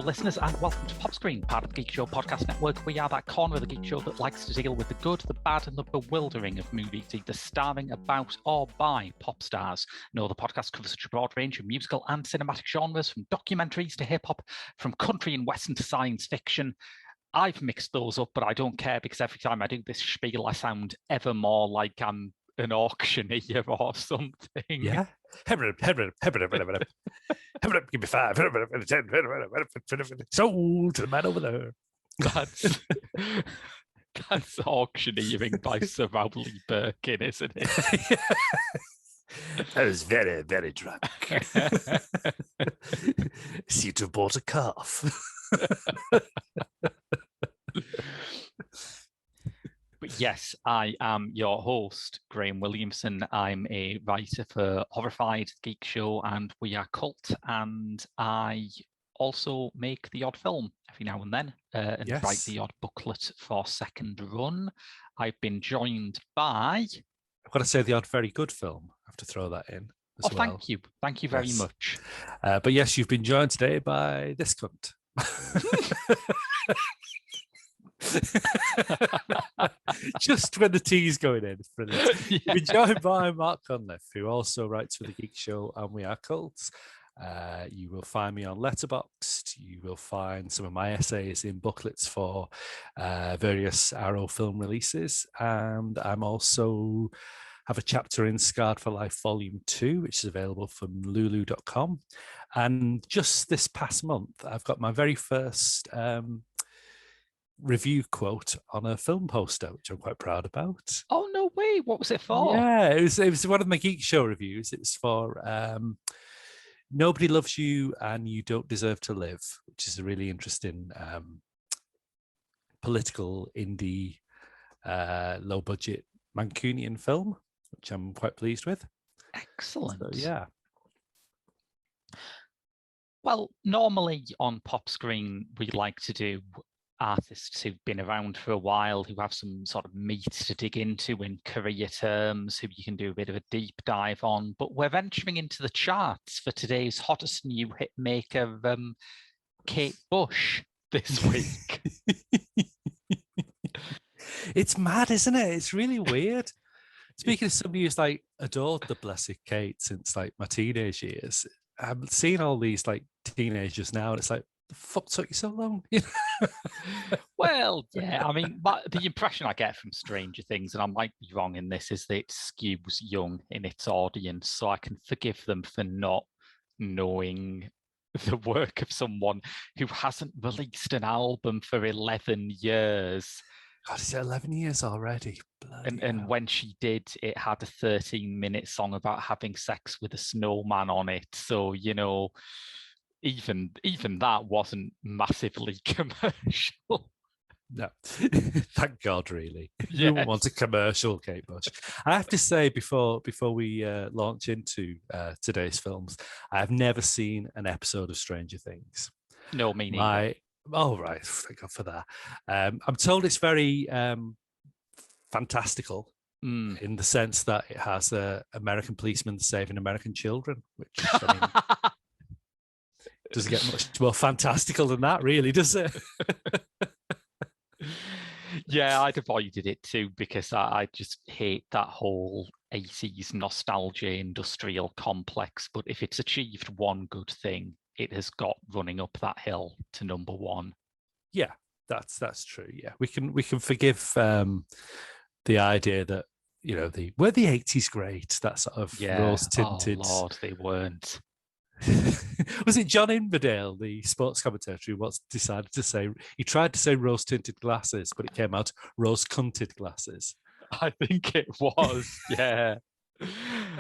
Listeners, and welcome to Pop Screen, part of the Geek Show podcast network. We are that corner of the Geek Show that likes to deal with the good, the bad, and the bewildering of movies, either starring, about, or by pop stars. No, the podcast covers such a broad range of musical and cinematic genres, from documentaries to hip-hop, from country and western to science fiction. I've mixed those up, but I don't care, because every time I do this spiel, I sound ever more like I'm an auctioneer or something. Yeah. Give me 5. Sold to the man over there. That's auctioneering by Sir Rowley Birkin, isn't it? I was very, very drunk. Seem to have bought a calf. But yes, I am your host, Graham Williamson. I'm a writer for Horrified, Geek Show, and We Are Cult, and I also make the odd film every now and then, and write the odd booklet for Second Run. I've been joined by... I've got to say the odd very good film. I have to throw that in as well. Thank you. Thank you very much. But yes, you've been joined today by this cunt. Just when the tea's going in, brilliant. Yeah. We're joined by Mark Cunliffe, who also writes for the Geek Show and We Are Cults. You will find me on Letterboxd. You will find some of my essays in booklets for various Arrow film releases, and I'm also have a chapter in Scarred for Life Volume 2, which is available from lulu.com. And just this past month, I've got my very first review quote on a film poster, which I'm quite proud about. Oh, no way. What was it for? Yeah, it was one of my Geek Show reviews. It was for Nobody Loves You and You Don't Deserve to Live, which is a really interesting political indie low budget Mancunian film, which I'm quite pleased with. Excellent. So, yeah. Well, normally on Pop Screen, we like to do artists who've been around for a while, who have some sort of meat to dig into in career terms, who you can do a bit of a deep dive on. But we're venturing into the charts for today's hottest new hit maker, Kate Bush, this week. It's mad, isn't it? It's really weird. Speaking of somebody who's like adored the blessed Kate since like my teenage years, I'm seeing all these like teenagers now, and it's like, the fuck took you so long? Well, yeah, I mean, the impression I get from Stranger Things, and I might be wrong in this, is that it skews young in its audience, so I can forgive them for not knowing the work of someone who hasn't released an album for 11 years. God, is it 11 years already? And when she did, it had a 13-minute song about having sex with a snowman on it. So, you know, even that wasn't massively commercial. No, thank God, really. You wouldn't want a commercial Kate Bush. I have to say, before we launch into today's films, I have never seen an episode of Stranger Things. No, me neither. Oh, right. Thank God for that. I'm told it's very fantastical in the sense that it has American policemen saving American children, which, I mean, doesn't get much more fantastical than that, really, does it? Yeah, I'd avoided it too, because I just hate that whole 80s nostalgia industrial complex. But if it's achieved one good thing, it has got running up that hill to number one. Yeah, that's true. Yeah, we can forgive the idea that, you know, were the 80s great? That sort of rose tinted. Oh Lord, they weren't. Was it John Inverdale, the sports commentator, who once decided to say, he tried to say rose tinted glasses, but it came out rose cunted glasses? I think it was, yeah.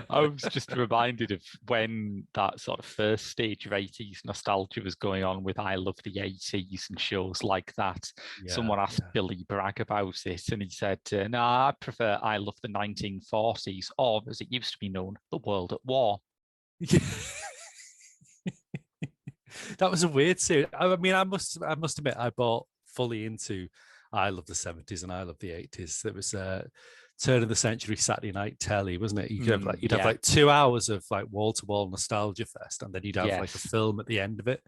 I was just reminded of when that sort of first stage of 80s nostalgia was going on with I Love the 80s and shows like that. Yeah, Someone asked Billy Bragg about it, and he said, no, I prefer I Love the 1940s, or as it used to be known, The World at War. That was a weird series. I mean, I must admit, I bought fully into I Love the 70s and I Love the 80s. It was turn of the century Saturday night telly, wasn't it? You could have you'd have like 2 hours of like wall to wall nostalgia fest, and then you'd have like a film at the end of it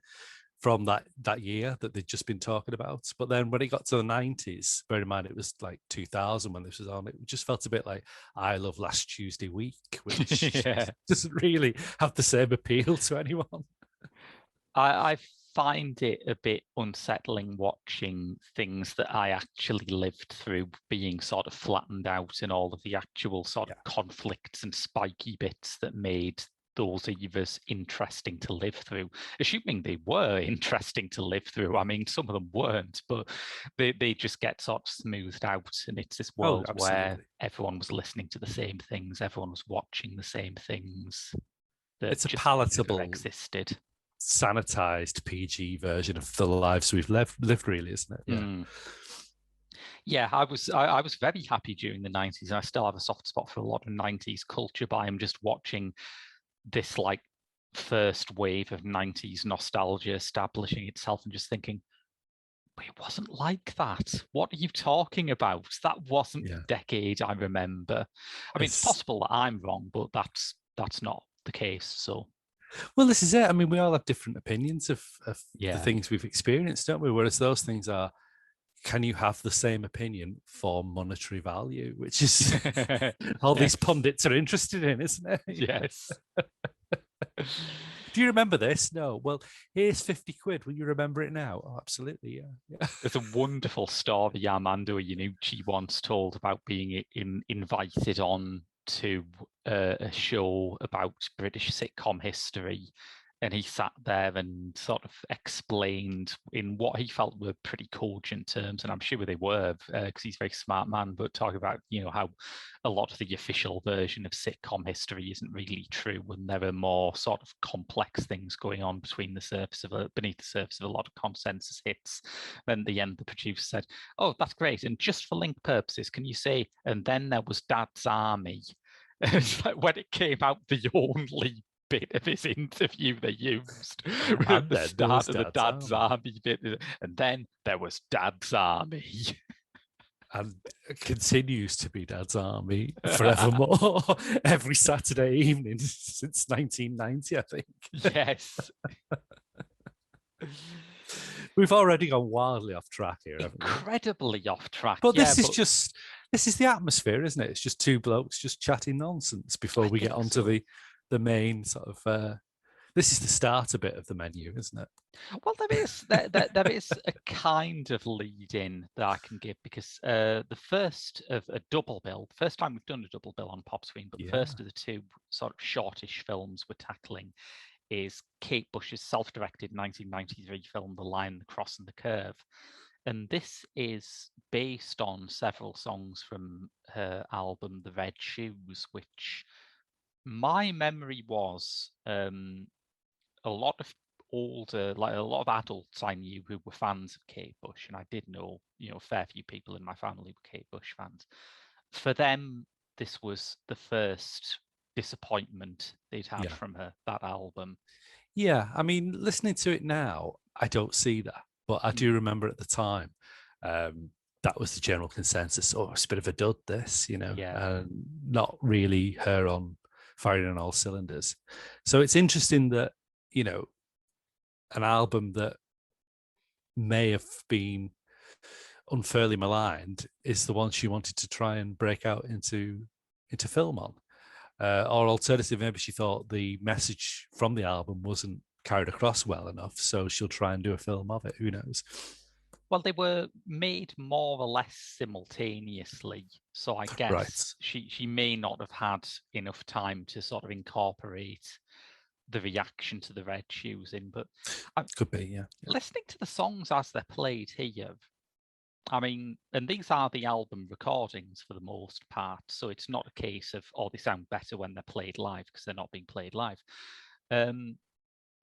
from that year that they'd just been talking about. But then when it got to the 90s, bear in mind it was like 2000 when this was on, it just felt a bit like I Love Last Tuesday Week, which doesn't really have the same appeal to anyone. I find it a bit unsettling watching things that I actually lived through being sort of flattened out, and all of the actual sort of conflicts and spiky bits that made those eras interesting to live through, assuming they were interesting to live through. I mean, some of them weren't, but they just get sort of smoothed out, and it's this world where everyone was listening to the same things, everyone was watching the same things. It's a palatable existed. Sanitized PG version of the lives we've lived, really, isn't it? Yeah, I was very happy during the 90s, and I still have a soft spot for a lot of 90s culture, but I'm just watching this like first wave of 90s nostalgia establishing itself and just thinking, but it wasn't like that. What are you talking about? That wasn't the decade I remember. I mean, it's possible that I'm wrong, but that's not the case. So well, this is it. I mean, we all have different opinions of the things we've experienced, don't we? Whereas those things are, can you have the same opinion for monetary value, which is all these pundits are interested in, isn't it? Yes. Do you remember this? No. Well, here's 50 quid. Will you remember it now? Oh, absolutely. Yeah. There's a wonderful story Armando Iannucci once told about being invited on to a show about British sitcom history, and he sat there and sort of explained in what he felt were pretty cogent terms, and I'm sure they were, because he's a very smart man, but talk about, how a lot of the official version of sitcom history isn't really true, and there are more sort of complex things going on beneath the surface of a lot of consensus hits. Then at the end, the producer said, "Oh, that's great, and just for link purposes, can you say, and then there was Dad's Army?" It's like when it came out, the only bit of his interview they used at the start of the Dad's Army bit, and then there was Dad's Army. And it continues to be Dad's Army forevermore, every Saturday evening since 1990, I think. Yes. We've already gone wildly off track here, haven't we? Incredibly off track. But this is the atmosphere, isn't it? It's just two blokes just chatting nonsense before we get onto the main sort of this is the starter bit of the menu, isn't it? Well, there is a kind of lead in that I can give, because the first of a double bill, the first time we've done a double bill on Pop Screen, but the first of the two sort of shortish films we're tackling is Kate Bush's self-directed 1993 film, The Line, the Cross and the Curve. And this is based on several songs from her album, The Red Shoes, which my memory was a lot of older, like a lot of adults I knew who were fans of Kate Bush, and I did know, a fair few people in my family were Kate Bush fans. For them, this was the first disappointment they'd had from her, that album. Yeah, I mean, listening to it now, I don't see that, but I do remember at the time, that was the general consensus. Oh, it's a bit of a dud, this, not really her on firing on all cylinders. So it's interesting that, an album that may have been unfairly maligned is the one she wanted to try and break out into film on. Or alternatively, maybe she thought the message from the album wasn't carried across well enough, so she'll try and do a film of it. Who knows? Well, they were made more or less simultaneously, so I guess she may not have had enough time to sort of incorporate the reaction to the Red Shoes in. But could be, yeah. Listening to the songs as they're played here, I mean, and these are the album recordings for the most part, so it's not a case of, oh, they sound better when they're played live because they're not being played live.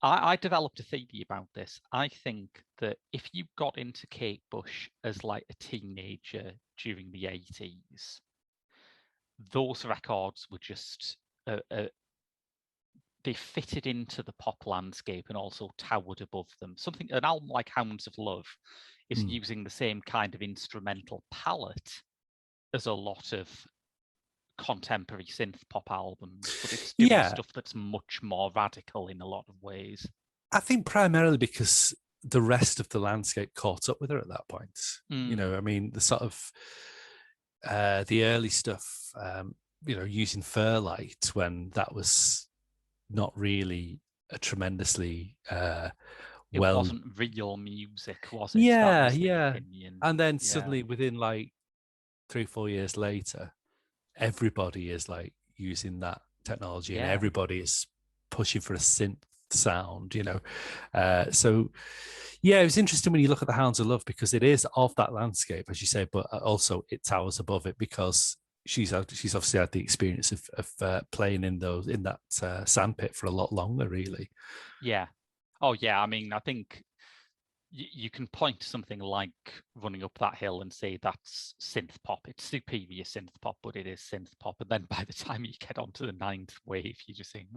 I developed a theory about this. I think that if you got into Kate Bush as like a teenager during the 80s, those records were just they fitted into the pop landscape and also towered above them. An album like Hounds of Love is using the same kind of instrumental palette as a lot of contemporary synth pop albums, but it's doing stuff that's much more radical in a lot of ways. I think primarily because the rest of the landscape caught up with her at that point. You know, I mean, the sort of the early stuff, you know, using Fairlight when that was not really a tremendously it wasn't real music, was it? Yeah, that was the opinion. And then suddenly within like 3-4 years later, everybody is like using that technology and everybody is pushing for a synth sound, you know. So yeah, it was interesting when you look at the Hounds of Love because it is of that landscape, as you say, but also it towers above it because she's obviously had the experience of playing in that sandpit for a lot longer, really. Yeah. Oh yeah. I mean, I think you can point to something like Running Up That Hill and say that's synth pop. It's superior synth pop, but it is synth pop. And then by the time you get onto the ninth wave, you just think,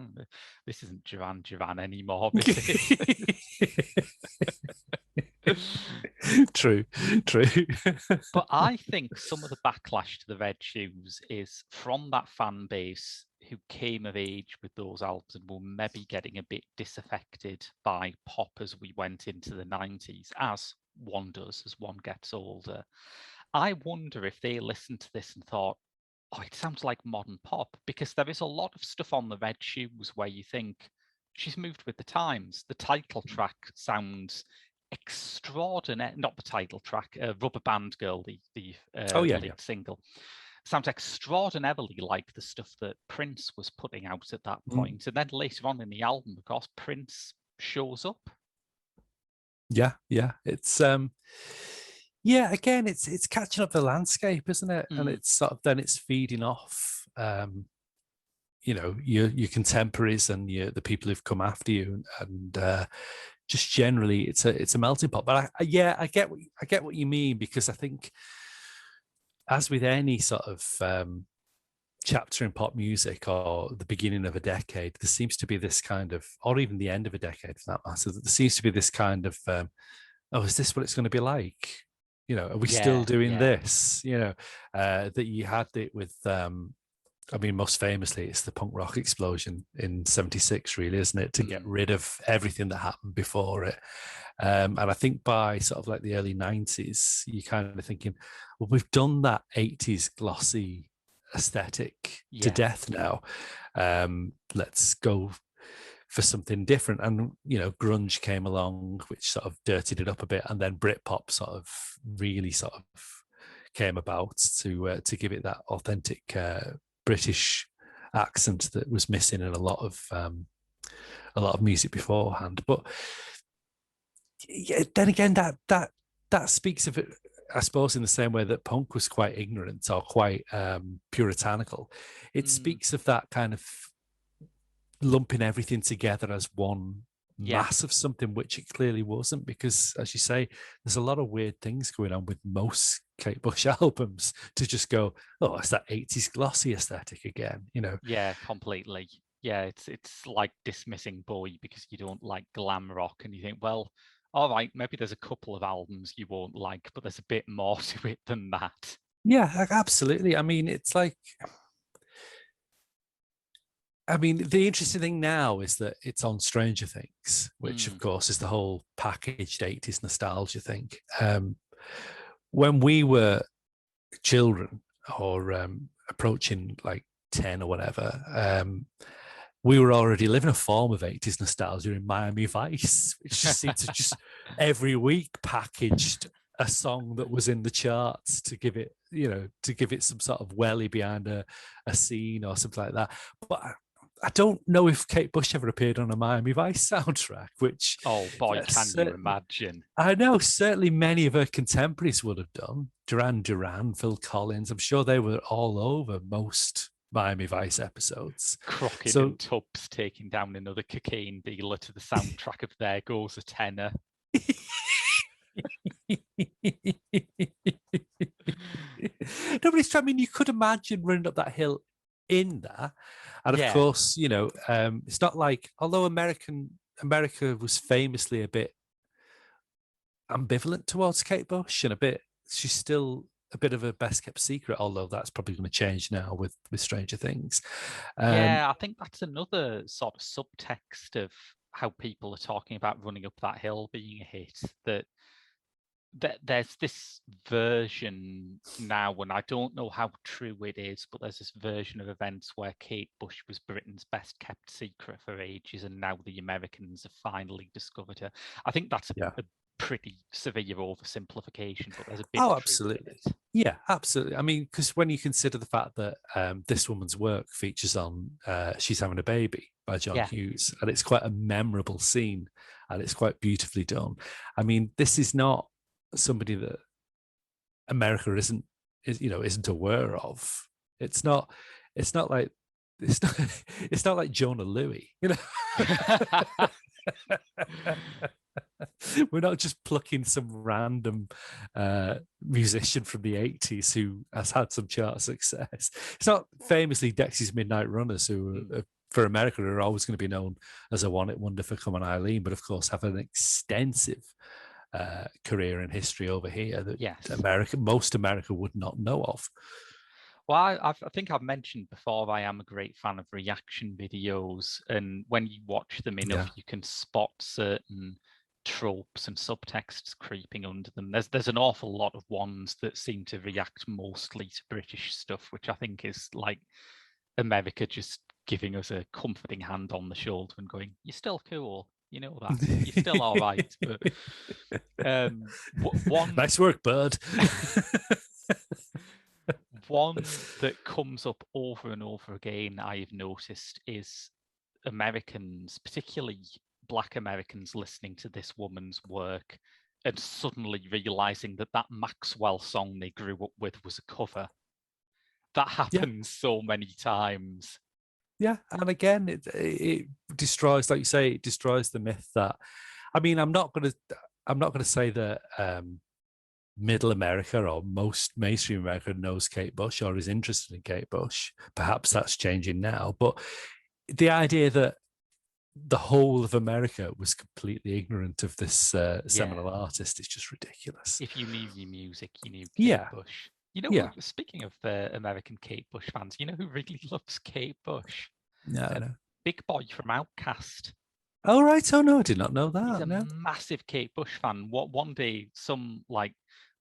this isn't Duran anymore. True. But I think some of the backlash to the Red Shoes is from that fan base who came of age with those albums and were maybe getting a bit disaffected by pop as we went into the 90s, as one does as one gets older. I wonder if they listened to this and thought, oh, it sounds like modern pop, because there is a lot of stuff on the Red Shoes where you think she's moved with the times. The title track sounds extraordinary, not the title track, Rubber Band Girl, the lead single, sounds extraordinarily like the stuff that Prince was putting out at that point. And then later on in the album, of course, Prince shows up. Yeah. It's again, it's catching up the landscape, isn't it? And it's sort of then it's feeding off you know, your contemporaries and the people who've come after you, and just generally it's a melting pot. But I get what you mean, because I think, as with any sort of chapter in pop music or the beginning of a decade, there seems to be this kind of, or even the end of a decade for that matter, there seems to be this kind of, is this what it's going to be like? You know, are we still doing this? You know, that you had it with, I mean, most famously, it's the punk rock explosion in '76, really, isn't it? To get rid of everything that happened before it. And I think by sort of like the early 90s, you're kind of thinking, well, we've done that 80s glossy aesthetic to death now. Let's go for something different. And, you know, grunge came along, which sort of dirtied it up a bit. And then Britpop sort of really sort of came about to give it that authentic British accent that was missing in a lot of music beforehand. But yeah, then again, that speaks of it, I suppose, in the same way that punk was quite ignorant or quite puritanical. It speaks of that kind of lumping everything together as one mass of something, which it clearly wasn't, because, as you say, there's a lot of weird things going on with most Kate Bush albums to just go, oh, it's that 80s glossy aesthetic again, you know? Yeah, completely. Yeah, it's like dismissing Bowie because you don't like glam rock, and you think, well, all right, maybe there's a couple of albums you won't like, but there's a bit more to it than that. Yeah, absolutely. I mean, it's like, I mean, the interesting thing now is that it's on Stranger Things, which of course is the whole packaged 80s nostalgia thing. When we were children or approaching like 10 or whatever, we were already living a form of 80s nostalgia in Miami Vice, which just seemed to just every week packaged a song that was in the charts to give it, you know, to give it some sort of welly behind a scene or something like that. But I don't know if Kate Bush ever appeared on a Miami Vice soundtrack, which... Oh boy, can you imagine? I know certainly many of her contemporaries would have done. Duran Duran, Phil Collins, I'm sure they were all over most Miami Vice episodes. Crockett and Tubbs taking down another cocaine dealer to the soundtrack of There Goes a Tenor. Nobody's trying. I mean, you could imagine running up that hill in that, and of course, you know, it's not like, although America was famously a bit ambivalent towards Kate Bush, and she's still a bit of a best kept secret, although that's probably going to change now with Stranger Things. I think that's another sort of subtext of how people are talking about running up that hill being a hit, that there's this version now, and I don't know how true it is, but there's this version of events where Kate Bush was Britain's best kept secret for ages, and now the Americans have finally discovered her. I think that's a pretty severe oversimplification, but there's a bit of absolutely. Truth in it. Yeah, absolutely. I mean, because when you consider the fact that this woman's work features on She's Having a Baby by John Hughes, and it's quite a memorable scene, and it's quite beautifully done. I mean, this is not somebody that America isn't aware of. It's not like Jonah Louie, you know. We're not just plucking some random musician from the 80s who has had some chart success. It's not famously Dexy's Midnight Runners, who for America are always going to be known as a one-hit wonder for Come On Eileen, but of course have an extensive career and history over here that most America would not know of. Well, I think I've mentioned before, I am a great fan of reaction videos, and when you watch them enough, you can spot certain tropes and subtexts creeping under them. There's an awful lot of ones that seem to react mostly to British stuff, which I think is like America just giving us a comforting hand on the shoulder and going, "You're still cool. You know that. You're still all right." But one nice work, bud. One that comes up over and over again, I've noticed, is Americans, particularly Black Americans, listening to this woman's work and suddenly realizing that Maxwell song they grew up with was a cover. That happens so many times. Yeah, and again, it destroys, like you say, it destroys the myth that. I mean, I'm not going to say that Middle America or most mainstream America knows Kate Bush or is interested in Kate Bush. Perhaps that's changing now, but the idea that the whole of America was completely ignorant of this seminal artist is just ridiculous. If you knew your music, you knew Kate Bush. You know, speaking of American Kate Bush fans, you know who really loves Kate Bush? No. Big Boy from Outkast. Oh, right. Oh, no, I did not know that. He's a massive Kate Bush fan. One day, some like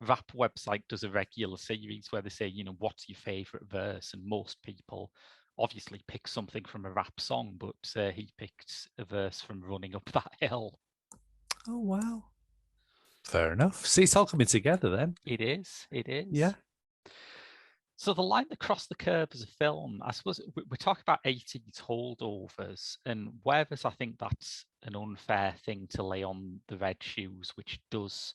rap website does a regular series where they say, you know, what's your favorite verse? And most people obviously pick something from a rap song, but he picked a verse from Running Up That Hill. Oh, wow. Fair enough. See, it's all coming together then. It is. Yeah. So The Line That Crossed the Curb as a film, I suppose we talk about 80s holdovers, and whereas I think that's an unfair thing to lay on the Red Shoes, which does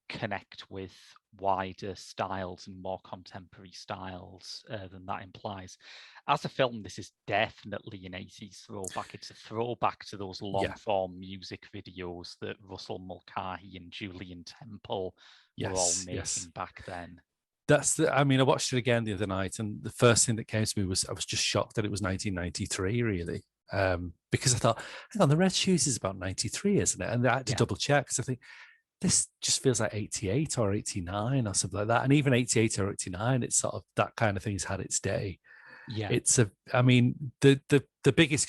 connect with wider styles and more contemporary styles than that implies. As a film, this is definitely an 80s throwback. It's a throwback to those long-form music videos that Russell Mulcahy and Julian Temple were all making back then. I mean, I watched it again the other night, and the first thing that came to me was I was just shocked that it was 1993, really. Because I thought, hang on, the Red Shoes is about 93, isn't it? And I had to double check, because I think this just feels like 88 or 89 or something like that. And even 88 or 89, it's sort of that kind of thing's had its day. Yeah. I mean, the biggest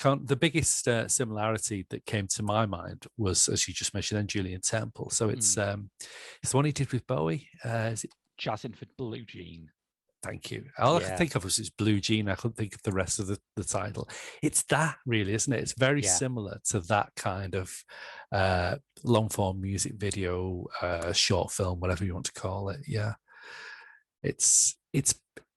similarity that came to my mind was, as you just mentioned, then Julian Temple. So it's the one he did with Bowie. Is it Jazzin' for Blue Jean? Thank you. All I could think of was Blue Jean. I couldn't think of the rest of the title. It's that, really, isn't it? It's very similar to that kind of long form music video, short film, whatever you want to call it. Yeah, it's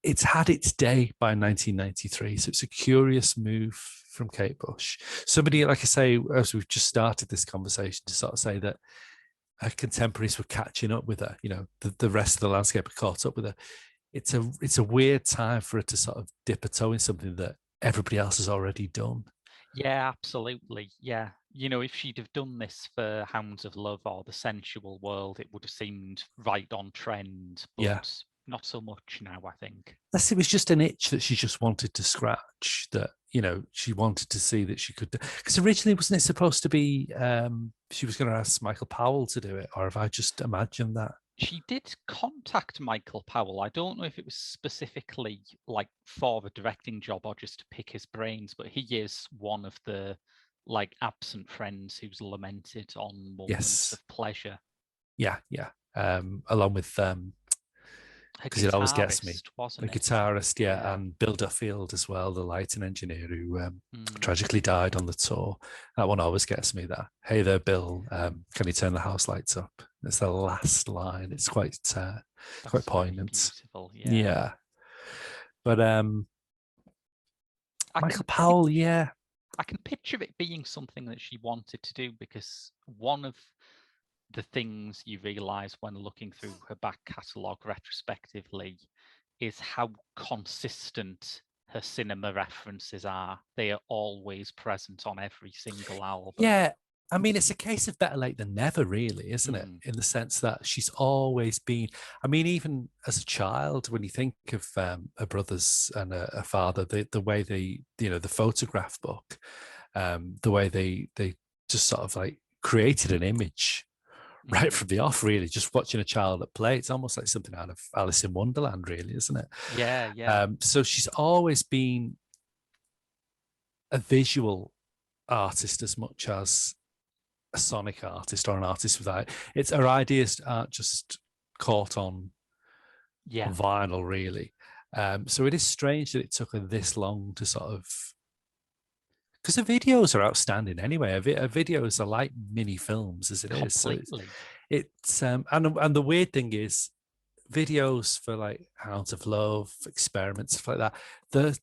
it's had its day by 1993. So it's a curious move from Kate Bush. Somebody, like I say, as we've just started this conversation, to sort of say that her contemporaries were catching up with her, the rest of the landscape had caught up with her. It's a weird time for her to sort of dip a toe in something that everybody else has already done. Yeah, absolutely. Yeah. If she'd have done this for Hounds of Love or The Sensual World, it would have seemed right on trend, but not so much now, I think. It was just an itch that she just wanted to scratch, that, she wanted to see that she could. Because originally, wasn't it supposed to be she was going to ask Michael Powell to do it, or have I just imagined that? She did contact Michael Powell. I don't know if it was specifically like for the directing job or just to pick his brains, but he is one of the like absent friends who's lamented on Moments of Pleasure. Yeah. Along with because it always gets me, the guitarist, and Bill Duffield as well, the lighting engineer who tragically died on the tour. That one always gets me. That, hey there, Bill, can you turn the house lights up? It's the last line. It's quite poignant. Yeah. But Michael Powell, I can picture it being something that she wanted to do, because one of the things you realize when looking through her back catalogue retrospectively is how consistent her cinema references are. They are always present on every single album. Yeah, I mean, it's a case of better late than never, really, isn't it? In the sense that she's always been, I mean, even as a child, when you think of her brothers and her father, the way they, the photograph book, the way they just sort of like created an image right from the off, really, just watching a child at play. It's almost like something out of Alice in Wonderland, really, isn't it? Yeah. So she's always been a visual artist as much as a sonic artist or an artist without. It's her ideas aren't just caught on vinyl, really. So it is strange that it took her this long to sort of, because the videos are outstanding anyway. Her videos are like mini films as it is. So it's and the weird thing is, videos for like Hounds of Love, Experiments, stuff like that, they're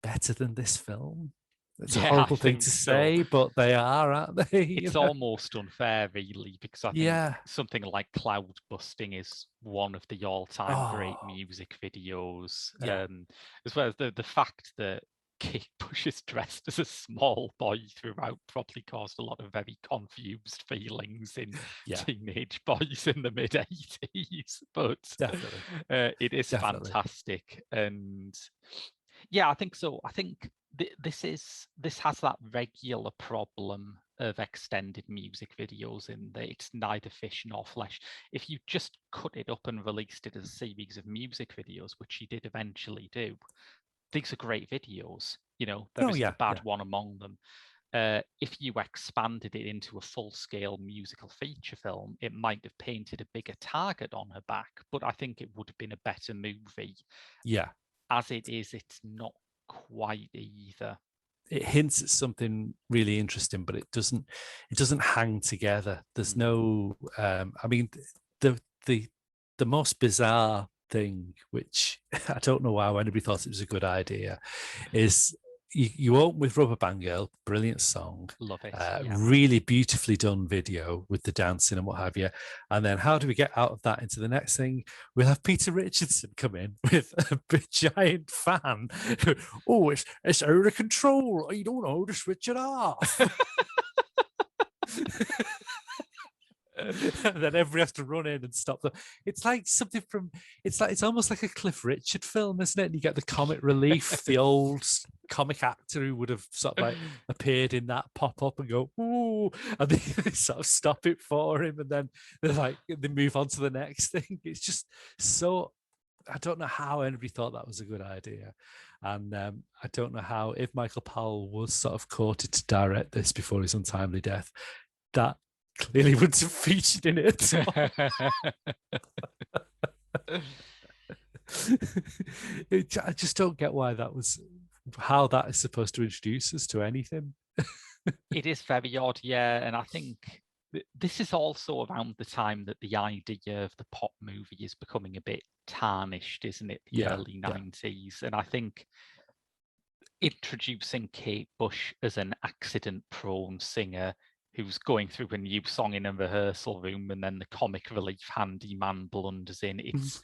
better than this film. It's a horrible thing to say, but they are, aren't they? It's almost unfair, really, because I think something like Cloud Busting is one of the all-time great music videos. As well as the fact that Kate Bush is dressed as a small boy throughout probably caused a lot of very confused feelings in teenage boys in the mid-80s. But it is fantastic. And yeah, I think so. I think this has that regular problem of extended music videos in that it's neither fish nor flesh. If you just cut it up and released it as a series of music videos, which she did eventually do, these are great videos. There isn't a bad one among them. If you expanded it into a full-scale musical feature film, it might have painted a bigger target on her back, but I think it would have been a better movie. Yeah. As it is, it's not quite either. It hints at something really interesting, but it doesn't hang together. There's no I mean, the most bizarre thing, which I don't know why anybody thought it was a good idea, is you open with Rubber Band Girl, brilliant song, love it, really beautifully done video with the dancing and what have you, and then how do we get out of that into the next thing? We'll have Peter Richardson come in with a big giant fan. Oh, it's out of control. I don't know how to switch it off. And then everybody has to run in and stop them. It's like something from, it's almost like a Cliff Richard film, isn't it? And you get the comic relief, the old comic actor who would have sort of like appeared in that pop up and go, ooh, and they sort of stop it for him, and then they move on to the next thing. It's just so, I don't know how anybody thought that was a good idea. And I don't know how, if Michael Powell was sort of courted to direct this before his untimely death, that clearly wouldn't have featured in it. I just don't get why how that is supposed to introduce us to anything. It is very odd, yeah. And I think this is also around the time that the idea of the pop movie is becoming a bit tarnished, isn't it? The early 90s. And I think introducing Kate Bush as an accident-prone singer who's going through a new song in a rehearsal room, and then the comic relief handyman blunders in. It's,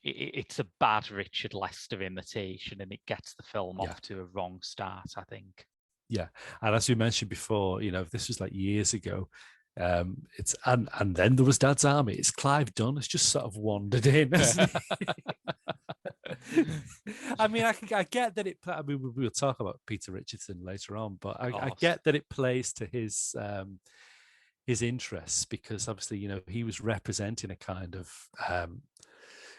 it's a bad Richard Lester imitation, and it gets the film off to a wrong start, I think. Yeah, and as we mentioned before, this was like years ago. It's and then there was Dad's Army. It's Clive Dunn has just sort of wandered in, hasn't he? I mean, I get that it. I mean, we'll talk about Peter Richardson later on, but I get that it plays to his interests, because obviously, he was representing a kind of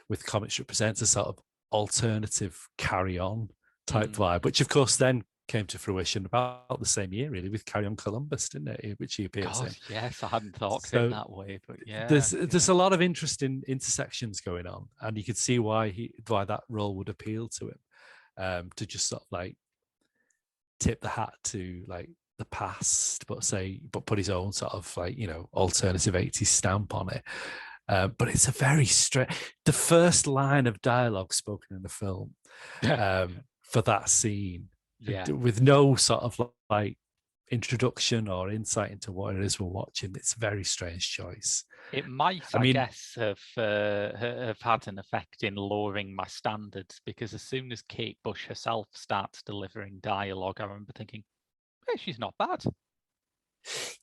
with comics represents a sort of alternative carry-on type vibe, which of course then came to fruition about the same year, really, with Carry On Columbus, didn't it? Which he appears in. Yes, I hadn't thought of it that way, but yeah. There's a lot of interesting intersections going on, and you could see why that role would appeal to him, to just sort of like tip the hat to like the past, but put his own sort of like alternative 80s stamp on it. But it's a very the first line of dialogue spoken in the film for that scene. With no sort of like introduction or insight into what it is we're watching. It's a very strange choice. It might, I guess, have had an effect in lowering my standards, because as soon as Kate Bush herself starts delivering dialogue, I remember thinking, hey, she's not bad.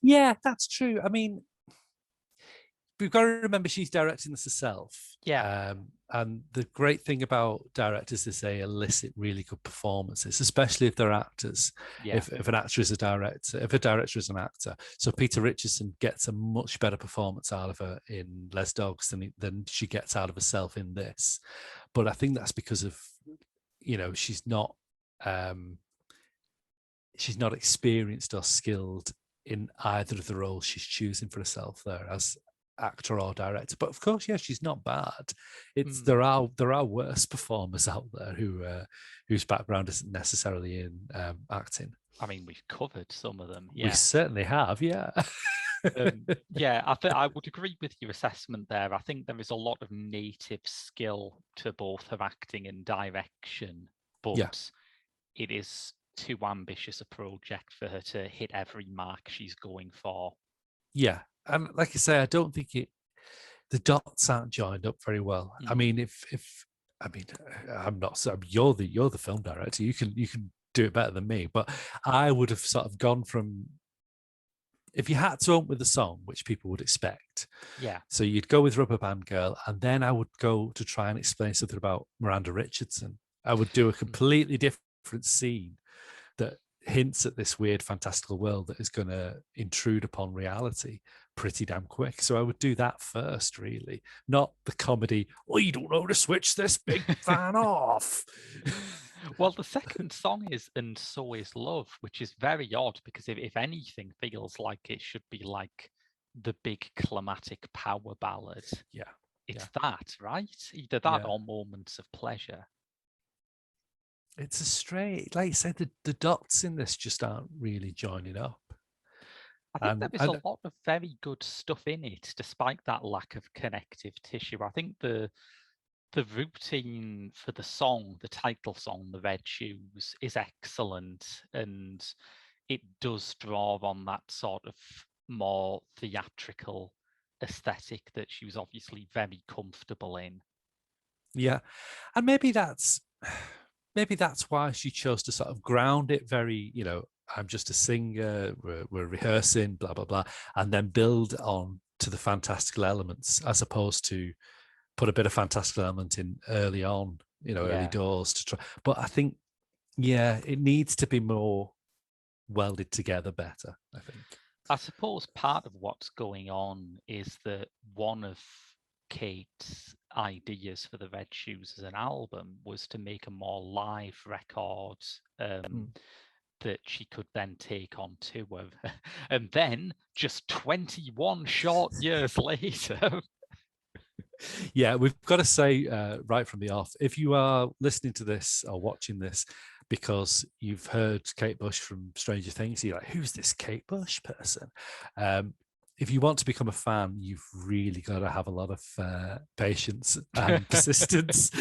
Yeah, that's true. I mean, we've got to remember she's directing this herself. And the great thing about directors is they elicit really good performances, especially if they're actors. If an actor is a director, if a director is an actor. So Peter Richardson gets a much better performance out of her in Les Dogs than she gets out of herself in this. But I think that's because of, she's not experienced or skilled in either of the roles she's choosing for herself there as actor or director. But of course, she's not bad. There are worse performers out there whose background isn't necessarily in acting. I mean, we've covered some of them. We certainly have. I would agree with your assessment there. I think there is a lot of native skill to both her acting and direction, but it is too ambitious a project for her to hit every mark she's going for. And like I say, I don't think the dots aren't joined up very well. I mean, I'm not. So you're the film director. You can do it better than me. But I would have sort of gone from, if you had to open with a song, which people would expect. So you'd go with Rubber Band Girl, and then I would go to try and explain something about Miranda Richardson. I would do a completely different scene that hints at this weird fantastical world that is going to intrude upon reality pretty damn quick. So I would do that first, really, not the comedy, you don't know how to switch this big fan off. Well, the second song is And So Is Love, which is very odd, because if anything feels like it should be like the big climatic power ballad, it's that, right? Either that or Moments of Pleasure. It's a straight, like you said, the dots in this just aren't really joining up. I think there is a lot of very good stuff in it, despite that lack of connective tissue. I think the routine for the song, the title song, The Red Shoes, is excellent, and it does draw on that sort of more theatrical aesthetic that she was obviously very comfortable in. Yeah, and maybe that's why she chose to sort of ground it very, I'm just a singer, we're rehearsing, blah, blah, blah, and then build on to the fantastical elements, as opposed to put a bit of fantastical element in early on, early doors to try. But I think, it needs to be more welded together better, I think. I suppose part of what's going on is that one of Kate's ideas for the Red Shoes as an album was to make a more live record that she could then take on tour. And then just 21 short years later, Yeah, we've got to say right from the off, if you are listening to this or watching this because you've heard Kate Bush from Stranger Things, you're like, who's this Kate Bush person? If you want to become a fan, you've really got to have a lot of patience and persistence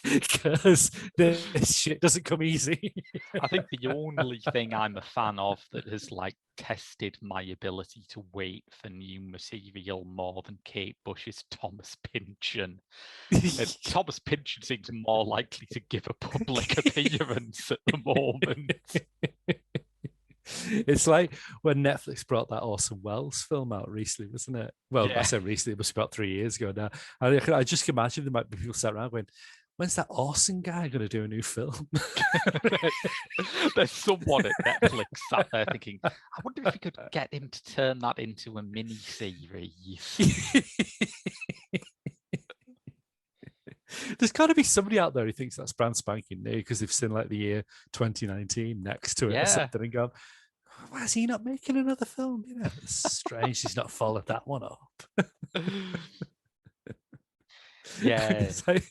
because this shit doesn't come easy. I think the only thing I'm a fan of that has like tested my ability to wait for new material more than Kate Bush is Thomas Pynchon. Thomas Pynchon seems more likely to give a public appearance at the moment. It's like when Netflix brought that Orson Welles film out recently, wasn't it? Well, yeah. I said recently, it was about 3 years ago now. I just can imagine there might be people sat around going, when's that Orson guy going to do a new film? There's someone at Netflix sat there thinking, I wonder if we could get him to turn that into a mini-series. There's got to be somebody out there who thinks that's brand spanking new because they've seen like the year 2019 next to it or something and gone, why is he not making another film? You know, it's strange he's not followed that one up. Yeah. Like,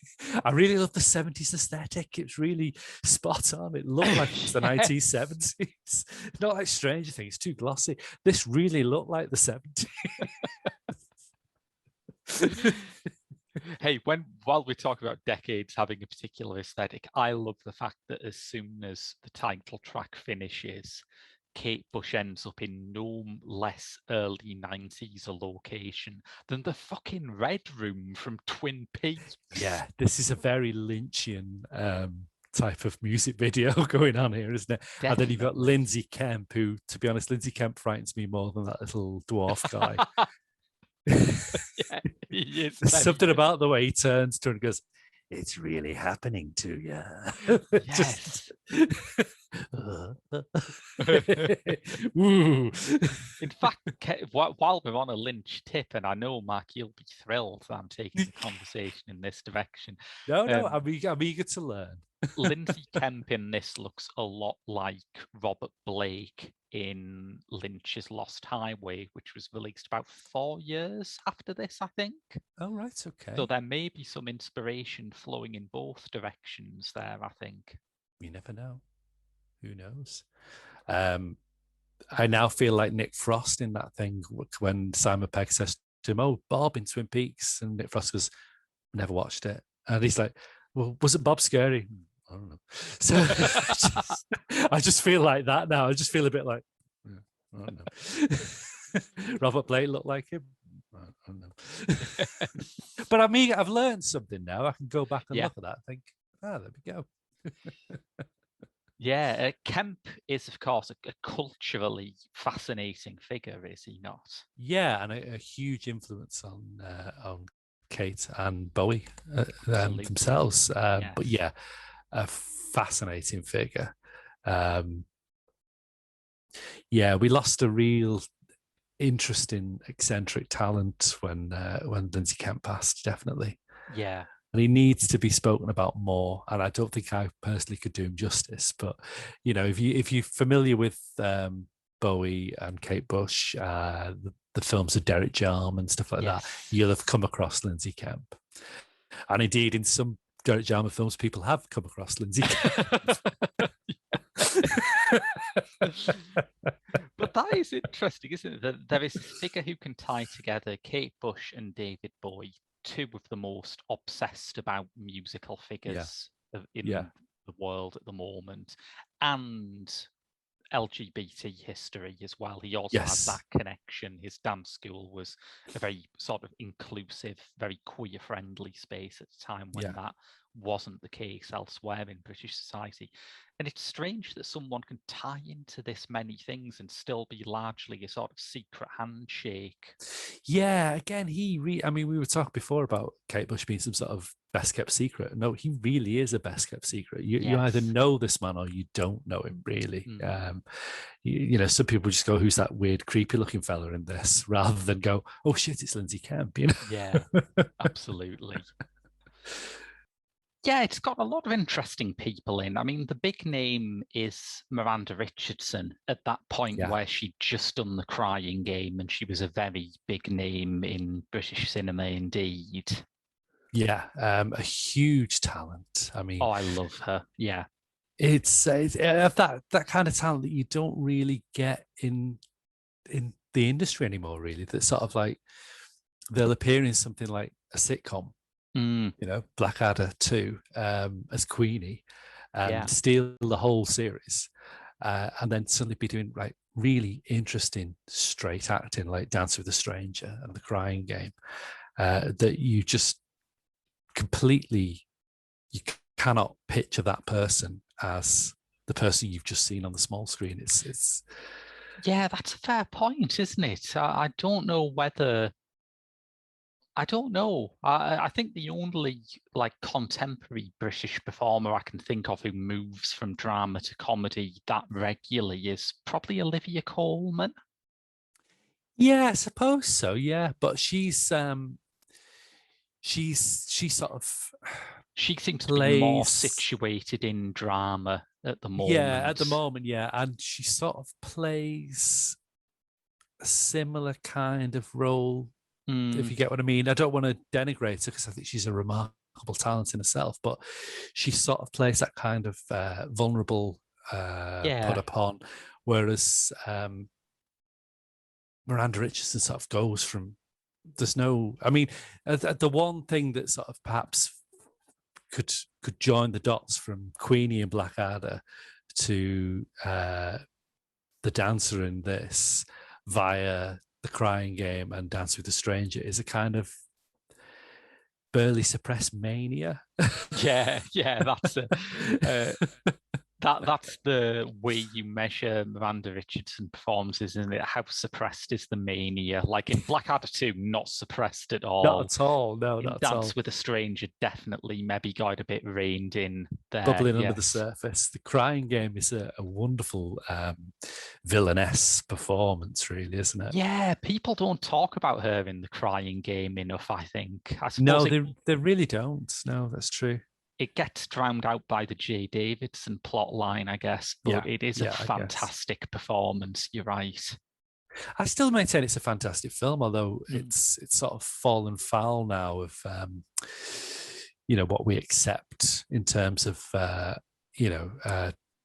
I really love the 70s aesthetic. It's really spot on. It looked like it's the 1970s. Not like Stranger Things, it's too glossy. This really looked like the 70s. Hey, while we talk about decades having a particular aesthetic, I love the fact that as soon as the title track finishes, Kate Bush ends up in no less early 90s a location than the fucking Red Room from Twin Peaks. Yeah, this is a very Lynchian type of music video going on here, isn't it? Definitely. And then you've got Lindsay Kemp, who, to be honest, Lindsay Kemp frightens me more than that little dwarf guy. Yeah, he is. There's something about the way he turns to her and goes, it's really happening to you. Yes. In fact, while we're on a Lynch tip, and I know, Mark, you'll be thrilled that I'm taking the conversation in this direction. No, I'm eager to learn. Lindsay Kemp in this looks a lot like Robert Blake in Lynch's Lost Highway, which was released about 4 years after this, I think. Oh, right, okay. So there may be some inspiration flowing in both directions there, I think. You never know. Who knows? I now feel like Nick Frost in that thing when Simon Pegg says to him, oh, Bob in Twin Peaks, and Nick Frost goes, never watched it. And he's like, well, wasn't Bob scary? I don't know. So I just feel like that now. I just feel a bit like, I don't know. Robert Blake looked like him. I don't know. But I mean, I've learned something now. I can go back and look at that and think, there we go. Yeah, Kemp is, of course, a culturally fascinating figure, is he not? Yeah, and a huge influence on Kate and Bowie themselves. Yes. But yeah, a fascinating figure. Yeah, we lost a real interesting, eccentric talent when Lindsay Kemp passed, definitely. Yeah. And he needs to be spoken about more. And I don't think I personally could do him justice. But, you know, if you're familiar with Bowie and Kate Bush, the films of Derek Jarman and stuff like that, you'll have come across Lindsay Kemp. And indeed, in some Derek Jarman films, people have come across Lindsay Kemp. But that is interesting, isn't it? That there is a figure who can tie together Kate Bush and David Bowie, two of the most obsessed about musical figures in the world at the moment, and LGBT history as well. He also has that connection. His dance school was a very sort of inclusive, very queer-friendly space at a time when that wasn't the case elsewhere in British society. And it's strange that someone can tie into this many things and still be largely a sort of secret handshake. Yeah, again, I mean, we were talking before about Kate Bush being some sort of best kept secret. No, he really is a best kept secret. You either know this man or you don't know him, really. You know, some people just go, who's that weird, creepy looking fella in this, rather than go, oh shit, it's Lindsay Kemp, you know? Yeah, absolutely. Yeah, it's got a lot of interesting people in. I mean, the big name is Miranda Richardson at that point where she'd just done The Crying Game, and she was a very big name in British cinema indeed. Yeah, a huge talent. I mean, I love her. Yeah, it's that kind of talent that you don't really get in the industry anymore. Really, that sort of like they'll appear in something like a sitcom, Blackadder 2, as Queenie, and steal the whole series, and then suddenly be doing like really interesting straight acting, like Dance with a Stranger and The Crying Game, that you just completely, you cannot picture that person as the person you've just seen on the small screen. It's yeah, that's a fair point, isn't it? I don't know whether. I don't know. I think the only like contemporary British performer I can think of who moves from drama to comedy that regularly is probably Olivia Colman. Yeah, I suppose so. Yeah, but she's sort of she seems to be more situated in drama at the moment. Yeah, at the moment, yeah, and she sort of plays a similar kind of role. If you get what I mean. I don't want to denigrate her because I think she's a remarkable talent in herself, but she sort of plays that kind of vulnerable put upon, whereas Miranda Richardson sort of goes from, there's no, I mean, the one thing that sort of perhaps could join the dots from Queenie and Blackadder to the dancer in this via The Crying Game and Dance with a Stranger is a kind of burly suppressed mania. Yeah, that's that's the way you measure Miranda Richardson performances, isn't it? How suppressed is the mania? Like in Blackadder 2, not suppressed at all. Not at all. No, in not Dance at all. with a Stranger, definitely maybe got a bit reined in there. Bubbling under the surface. The Crying Game is a wonderful villainess performance, really, isn't it? Yeah, people don't talk about her in The Crying Game enough, I think. No, they really don't. No, that's true. It gets drowned out by the J. Davidson plot line, I guess, but it is a fantastic performance. You're right. I still maintain it's a fantastic film, although it's sort of fallen foul now of what we accept in terms of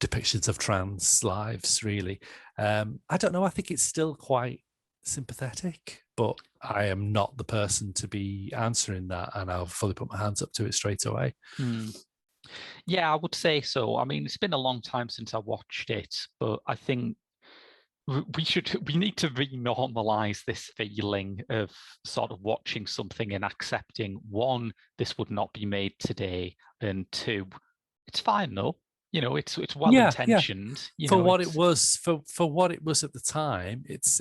depictions of trans lives. Really, I don't know. I think it's still quite sympathetic, but I am not the person to be answering that, and I'll fully put my hands up to it straight away. Yeah, I would say so. I mean, it's been a long time since I watched it, but I think we need to renormalize this feeling of sort of watching something and accepting, one, this would not be made today, and two, it's fine though. It's well intentioned. For what it was at the time, it's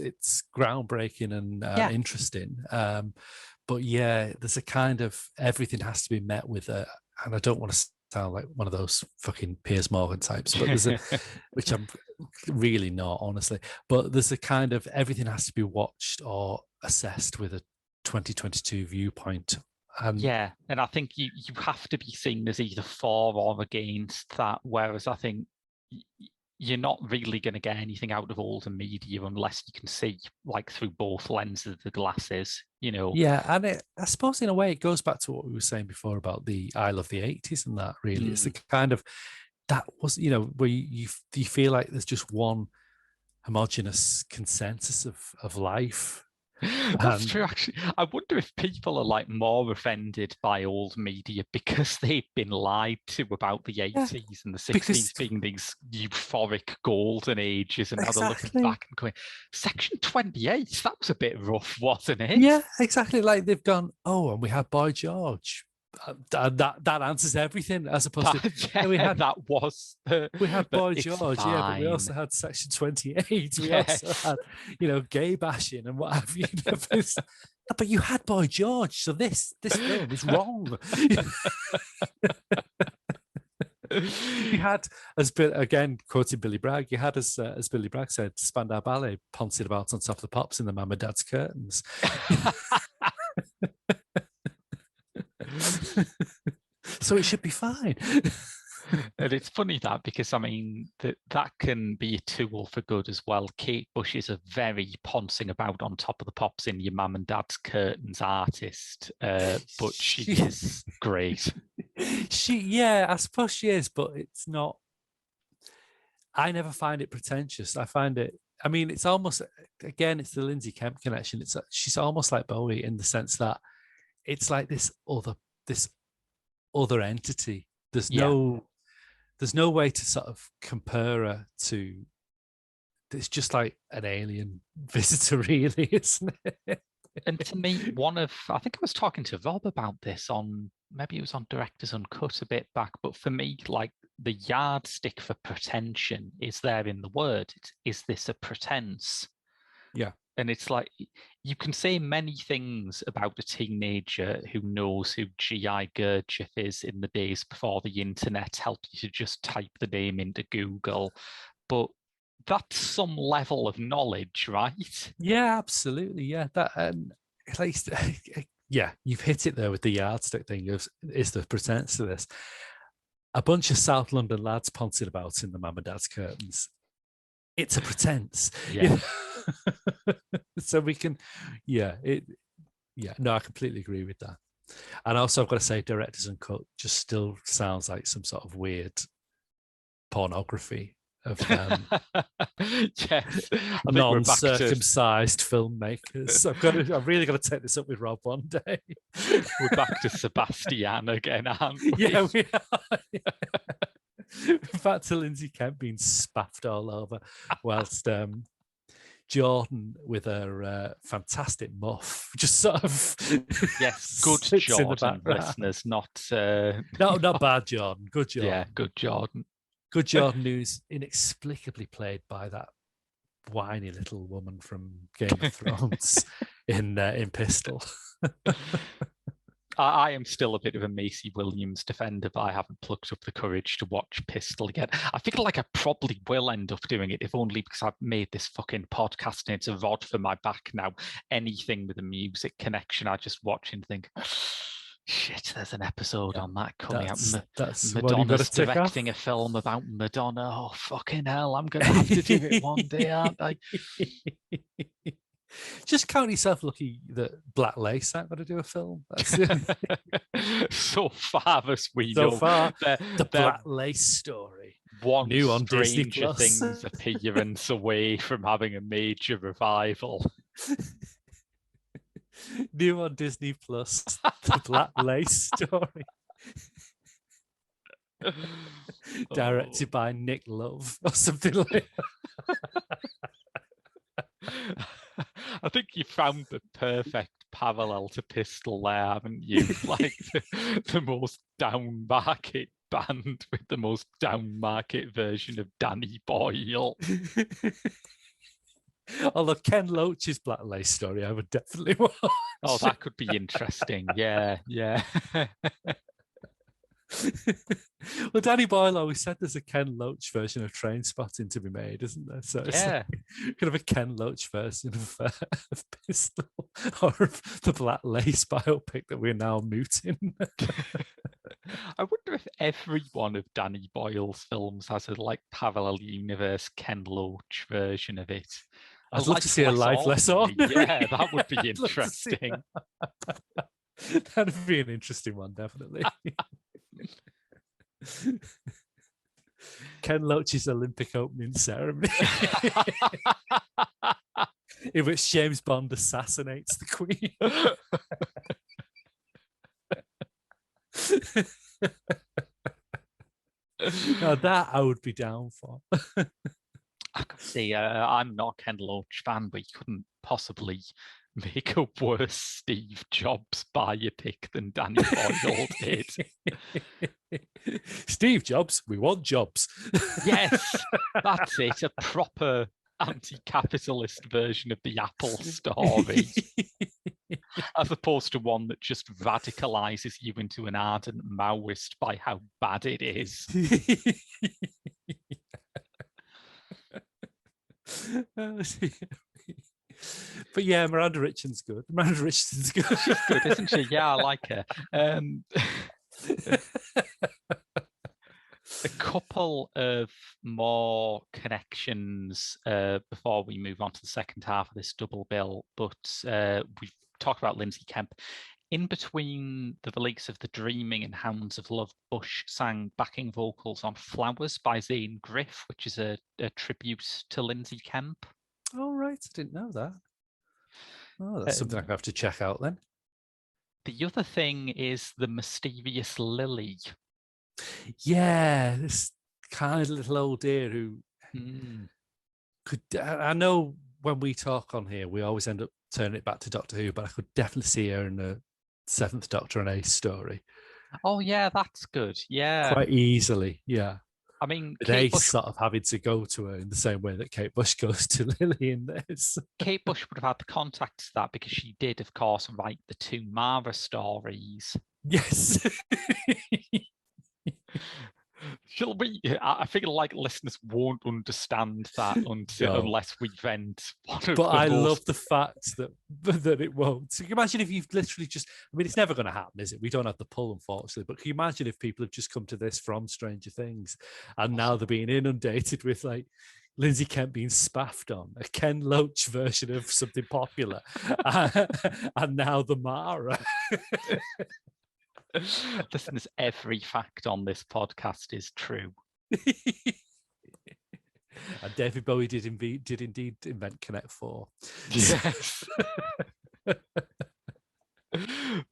groundbreaking and interesting. But yeah, there's a kind of everything has to be met with a, and I don't want to sound like one of those fucking Piers Morgan types, but there's a, which I'm really not, honestly. But there's a kind of everything has to be watched or assessed with a 2022 viewpoint. And I think you have to be seen as either for or against that, whereas I think you're not really going to get anything out of older media unless you can see like through both lenses of the glasses, Yeah, and I suppose in a way it goes back to what we were saying before about the I love the 80s and that really. It's the kind of, that was, where you feel like there's just one homogenous consensus of life. That's true, actually. I wonder if people are like more offended by old media because they've been lied to about the 80s and the 60s being these euphoric golden ages, and now they're looking back and going, Section 28, that was a bit rough, wasn't it? Yeah, exactly. Like they've gone, and we had Boy George. That answers everything, as opposed to we had Boy George, but we also had Section 28. We also had gay bashing and what have you. But you had Boy George, so this film is wrong. You had, again quoting Billy Bragg, you had as Billy Bragg said, Spandau Ballet pouncing about on top of the pops in the Mum and Dad's curtains. So it should be fine. And it's funny that, because I mean that can be a tool for good as well. Kate Bush is a very pouncing about on top of the pops in your mum and dad's curtains artist, but she is great. I suppose she is, but it's not. I never find it pretentious. I find it. I mean, it's almost, again, it's the Lindsay Kemp connection. She's almost like Bowie in the sense that it's like this other entity. There's no way to sort of compare her to. It's just like an alien visitor, really, isn't it? And to me, I think I was talking to Rob about this maybe it was on Directors Uncut a bit back, but for me, like, the yardstick for pretension is there in the word. Is this a pretense? Yeah. And it's like, you can say many things about a teenager who knows who G.I. Gurdjieff is in the days before the internet helped you to just type the name into Google, but that's some level of knowledge, right? Yeah, absolutely. Yeah, that at least, yeah, you've hit it there with the yardstick thing. Is the pretense to this? A bunch of South London lads pouncing about in the mum and dad's curtains. It's a pretense. Yeah. So we can, no, I completely agree with that. And also, I've got to say, Directors Uncut just still sounds like some sort of weird pornography of yes, non-circumcised filmmakers. I've really got to take this up with Rob one day. We're back to Sebastian again, aren't we? Yeah, we are. Back to Lindsay Kemp being spaffed all over, whilst Jordan with her fantastic muff, just sort of good Jordan, listeners, not bad Jordan, good Jordan. Yeah, good Jordan. Good Jordan, who's inexplicably played by that whiny little woman from Game of Thrones in Pistol. I am still a bit of a Macy Williams defender, but I haven't plucked up the courage to watch Pistol again. I feel like I probably will end up doing it, if only because I've made this fucking podcast and it's a rod for my back now. Anything with a music connection, I just watch and think, shit, there's an episode on that coming out. That's Madonna's directing a film about Madonna. Oh, fucking hell, I'm going to have to do it one day, aren't I? Just count yourself lucky that Black Lace aren't going to do a film. That's it. So far as we so know. Far, the Black Lace story. One new on Disney Stranger Plus. Things appearance away from having a major revival. New on Disney Plus, the Black Lace story. Directed by Nick Love or something like that. I think you found the perfect parallel to Pistol there, haven't you? Like the most down market band with the most down market version of Danny Boyle. Although Ken Loach's Black Lace story, I would definitely watch. Oh, that could be interesting. Yeah. Well, Danny Boyle always said there's a Ken Loach version of Trainspotting to be made, isn't there? So it's like kind of a Ken Loach version of Pistol, or of the Black Lace biopic that we're now mooting. I wonder if every one of Danny Boyle's films has a parallel universe Ken Loach version of it. I'd love to see a live less on. Yeah, that would be interesting. That'd be an interesting one, definitely. Ken Loach's Olympic opening ceremony, in which James Bond assassinates the Queen. Now that I would be down for. I could see. I'm not a Ken Loach fan, but you couldn't possibly make a worse Steve Jobs biopic than Danny Boyle did. Steve Jobs, we want jobs. Yes, that's it. A proper anti-capitalist version of the Apple story, as opposed to one that just radicalizes you into an ardent Maoist by how bad it is. But yeah, Miranda Richardson's good. She's good, isn't she? Yeah, I like her. A couple of more connections before we move on to the second half of this double bill, but we've talked about Lindsay Kemp. In between the release of The Dreaming and Hounds of Love, Bush sang backing vocals on Flowers by Zane Griff, which is a tribute to Lindsay Kemp. Oh, right. I didn't know that. Oh, that's something I have to check out then. The other thing is The Mysterious Lily. Yeah, this kind of little old dear who could. I know when we talk on here, we always end up turning it back to Doctor Who, but I could definitely see her in the Seventh Doctor and Ace story. Oh, yeah, that's good. Yeah. Quite easily, yeah. I mean, Ace sort of having to go to her in the same way that Kate Bush goes to Lily in this. Kate Bush would have had the contacts to that because she did, of course, write the 2 Mara stories. Yes. Shall we? I feel like listeners won't understand that unless we vent one of But I love the fact that it won't. So can you imagine if you've literally just, I mean, it's never going to happen, is it? We don't have the pull, unfortunately. But can you imagine if people have just come to this from Stranger Things and now they're being inundated with like Lindsay Kemp being spaffed on, a Ken Loach version of something popular, and now the Mara. Listeners, every fact on this podcast is true. And David Bowie did indeed invent Connect 4. Yes.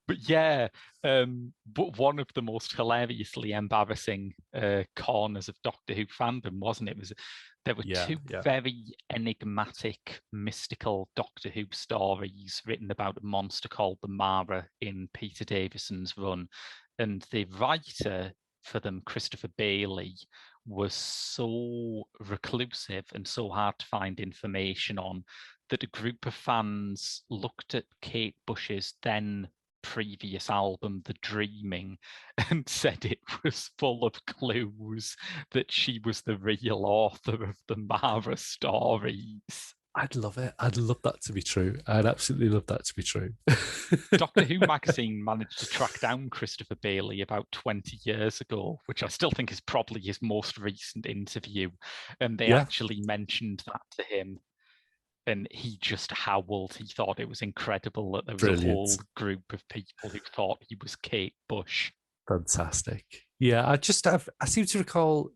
But yeah, but one of the most hilariously embarrassing corners of Doctor Who fandom, wasn't it? There were two very enigmatic, mystical Doctor Who stories written about a monster called the Mara in Peter Davison's run, and the writer for them, Christopher Bailey, was so reclusive and so hard to find information on that a group of fans looked at Kate Bush's then previous album, The Dreaming, and said it was full of clues that she was the real author of the Mara stories. I'd love it. I'd love that to be true. I'd absolutely love that to be true. Doctor Who magazine managed to track down Christopher Bailey about 20 years ago, which I still think is probably his most recent interview. And they actually mentioned that to him. And he just howled. He thought it was incredible that there was a whole group of people who thought he was Kate Bush. Fantastic. Yeah, I seem to recall,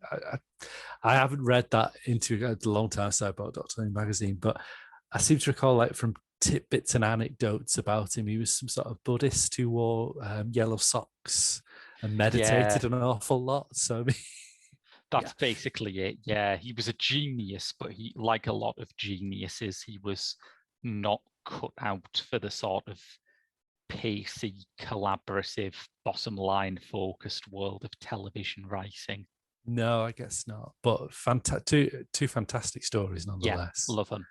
I haven't read that into a long time since I bought Doctor Who magazine, but I seem to recall, like, from tidbits and anecdotes about him, he was some sort of Buddhist who wore yellow socks and meditated an awful lot. So, I mean, that's basically it. Yeah, he was a genius, but he, like a lot of geniuses, he was not cut out for the sort of pacey, collaborative, bottom line focused world of television writing. No, I guess not. But two fantastic stories nonetheless. Yeah, love them.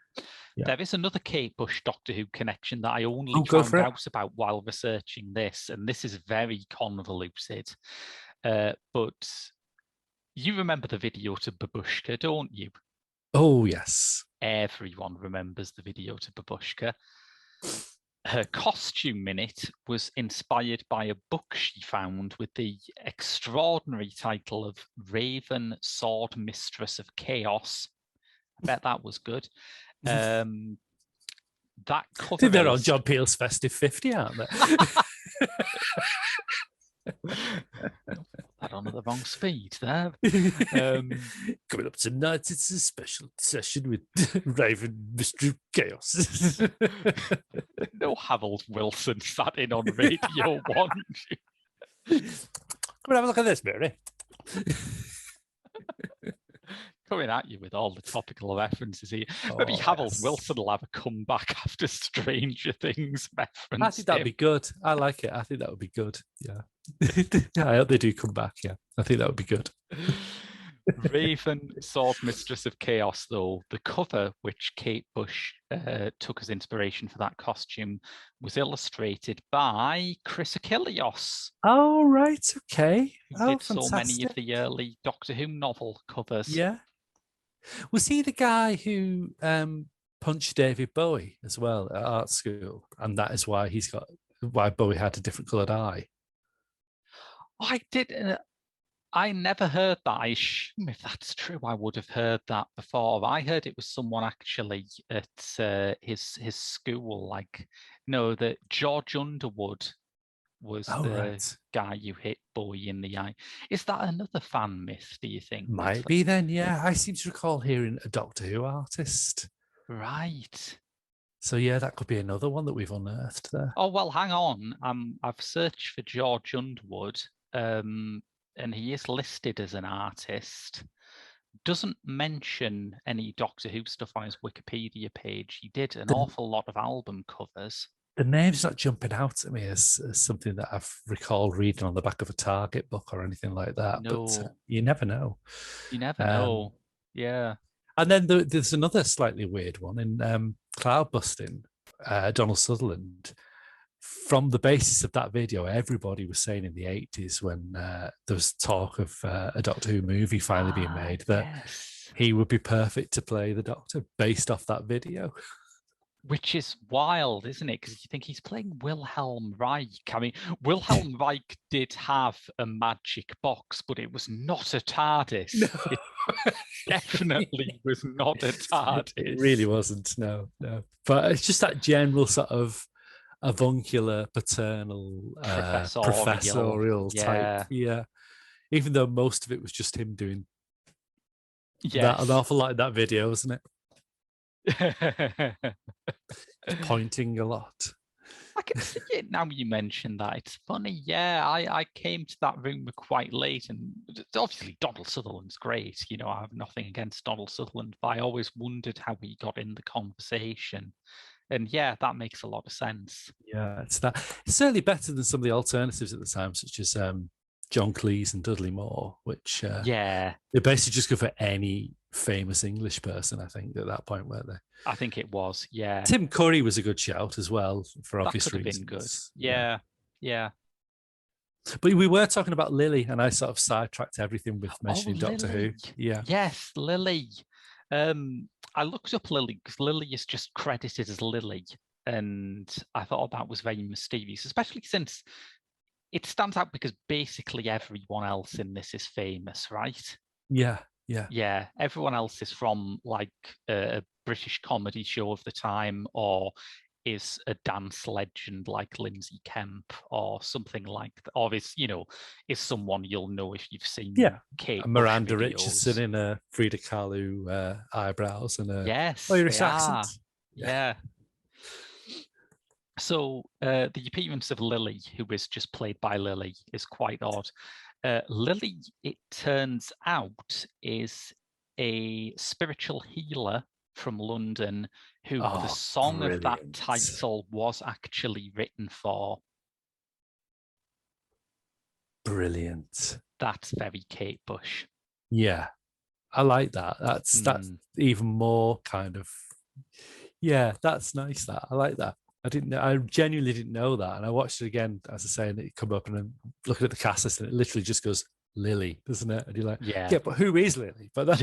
Yeah. There is another Kate Bush Doctor Who connection that I only found out about while researching this, and this is very convoluted. But you remember the video to Babushka, don't you? Oh, yes. Everyone remembers the video to Babushka. Her costume in it was inspired by a book she found with the extraordinary title of Raven, Sword Mistress of Chaos. I bet that was good. That cover they're on John Peel's Festive 50, aren't they? That on at the wrong speed there. Coming up tonight, it's a special session with Raven, Mystery of Chaos. No Harold Wilson sat in on Radio 1. Come and have a look at this, Mary. Coming at you with all the topical references here. Maybe Harold Wilson will have a comeback after Stranger Things reference. I think that'd be good. I like it. I think that would be good. Yeah. I hope they do come back. Yeah. I think that would be good. Raven, Sword Mistress of Chaos, though, the cover, which Kate Bush took as inspiration for that costume, was illustrated by Chris Achilleos. Oh, right. Okay. Who did so many of the early Doctor Who novel covers. Yeah. Was he the guy who punched David Bowie as well at art school? And that is why why Bowie had a different coloured eye. I did. I never heard that. I assume if that's true, I would have heard that before. I heard it was someone actually at his school, like, no, that George Underwood was Oh, the right. guy who hit Boy in the eye. Is that another fan myth, do you think? Might be then, yeah. I seem to recall hearing a Doctor Who artist. Right. So yeah, that could be another one that we've unearthed there. Oh, well, hang on. I've searched for George Underwood, and he is listed as an artist. Doesn't mention any Doctor Who stuff on his Wikipedia page. He did an awful lot of album covers. The name's not jumping out at me as something that I've recalled reading on the back of a Target book or anything like that. No. But you never know. You never know. Yeah. And then there's another slightly weird one in Cloud Busting, Donald Sutherland. From the basis of that video, everybody was saying in the 80s when there was talk of a Doctor Who movie finally being made that he would be perfect to play the Doctor based off that video. Which is wild, isn't it? Because you think he's playing Wilhelm Reich. I mean, Wilhelm Reich did have a magic box, but it was not a TARDIS. No. It definitely was not a TARDIS. It really wasn't, no. But it's just that general sort of avuncular, paternal, professorial type. Yeah. Even though most of it was just him doing that, an awful lot in that video, wasn't it? Pointing a lot. I can see it now you mention that. It's funny. Yeah, I came to that room quite late, and obviously Donald Sutherland's great. You know, I have nothing against Donald Sutherland, but I always wondered how he got in the conversation. And yeah, that makes a lot of sense. Yeah, it's certainly better than some of the alternatives at the time, such as John Cleese and Dudley Moore, which they basically just go for any famous English person, I think, at that point, weren't they? I think it was, yeah. Tim Curry was a good shout as well, for obvious reasons. That could have been good. Yeah. But we were talking about Lily, and I sort of sidetracked everything with mentioning Doctor Who. Yeah. Yes, Lily. I looked up Lily because Lily is just credited as Lily, and I thought that was very mysterious, especially since it stands out because basically everyone else in this is famous, right? Yeah. Everyone else is from like a British comedy show of the time, or is a dance legend like Lindsay Kemp, or something like that, or is someone you'll know if you've seen Kate Miranda Bush Richardson in a Frida Kahlo eyebrows and a Irish accent. Yeah. So the appearance of Lily, who is just played by Lily, is quite odd. Lily, it turns out, is a spiritual healer from London who the song of that title was actually written for. Brilliant. That's very Kate Bush. Yeah, I like that. That's even more kind of, that's nice. That I like that. I genuinely didn't know that, and I watched it again, as I say, and it come up, and I'm looking at the cast list, and it literally just goes Lily, doesn't it? And you're like, yeah, but who is Lily? But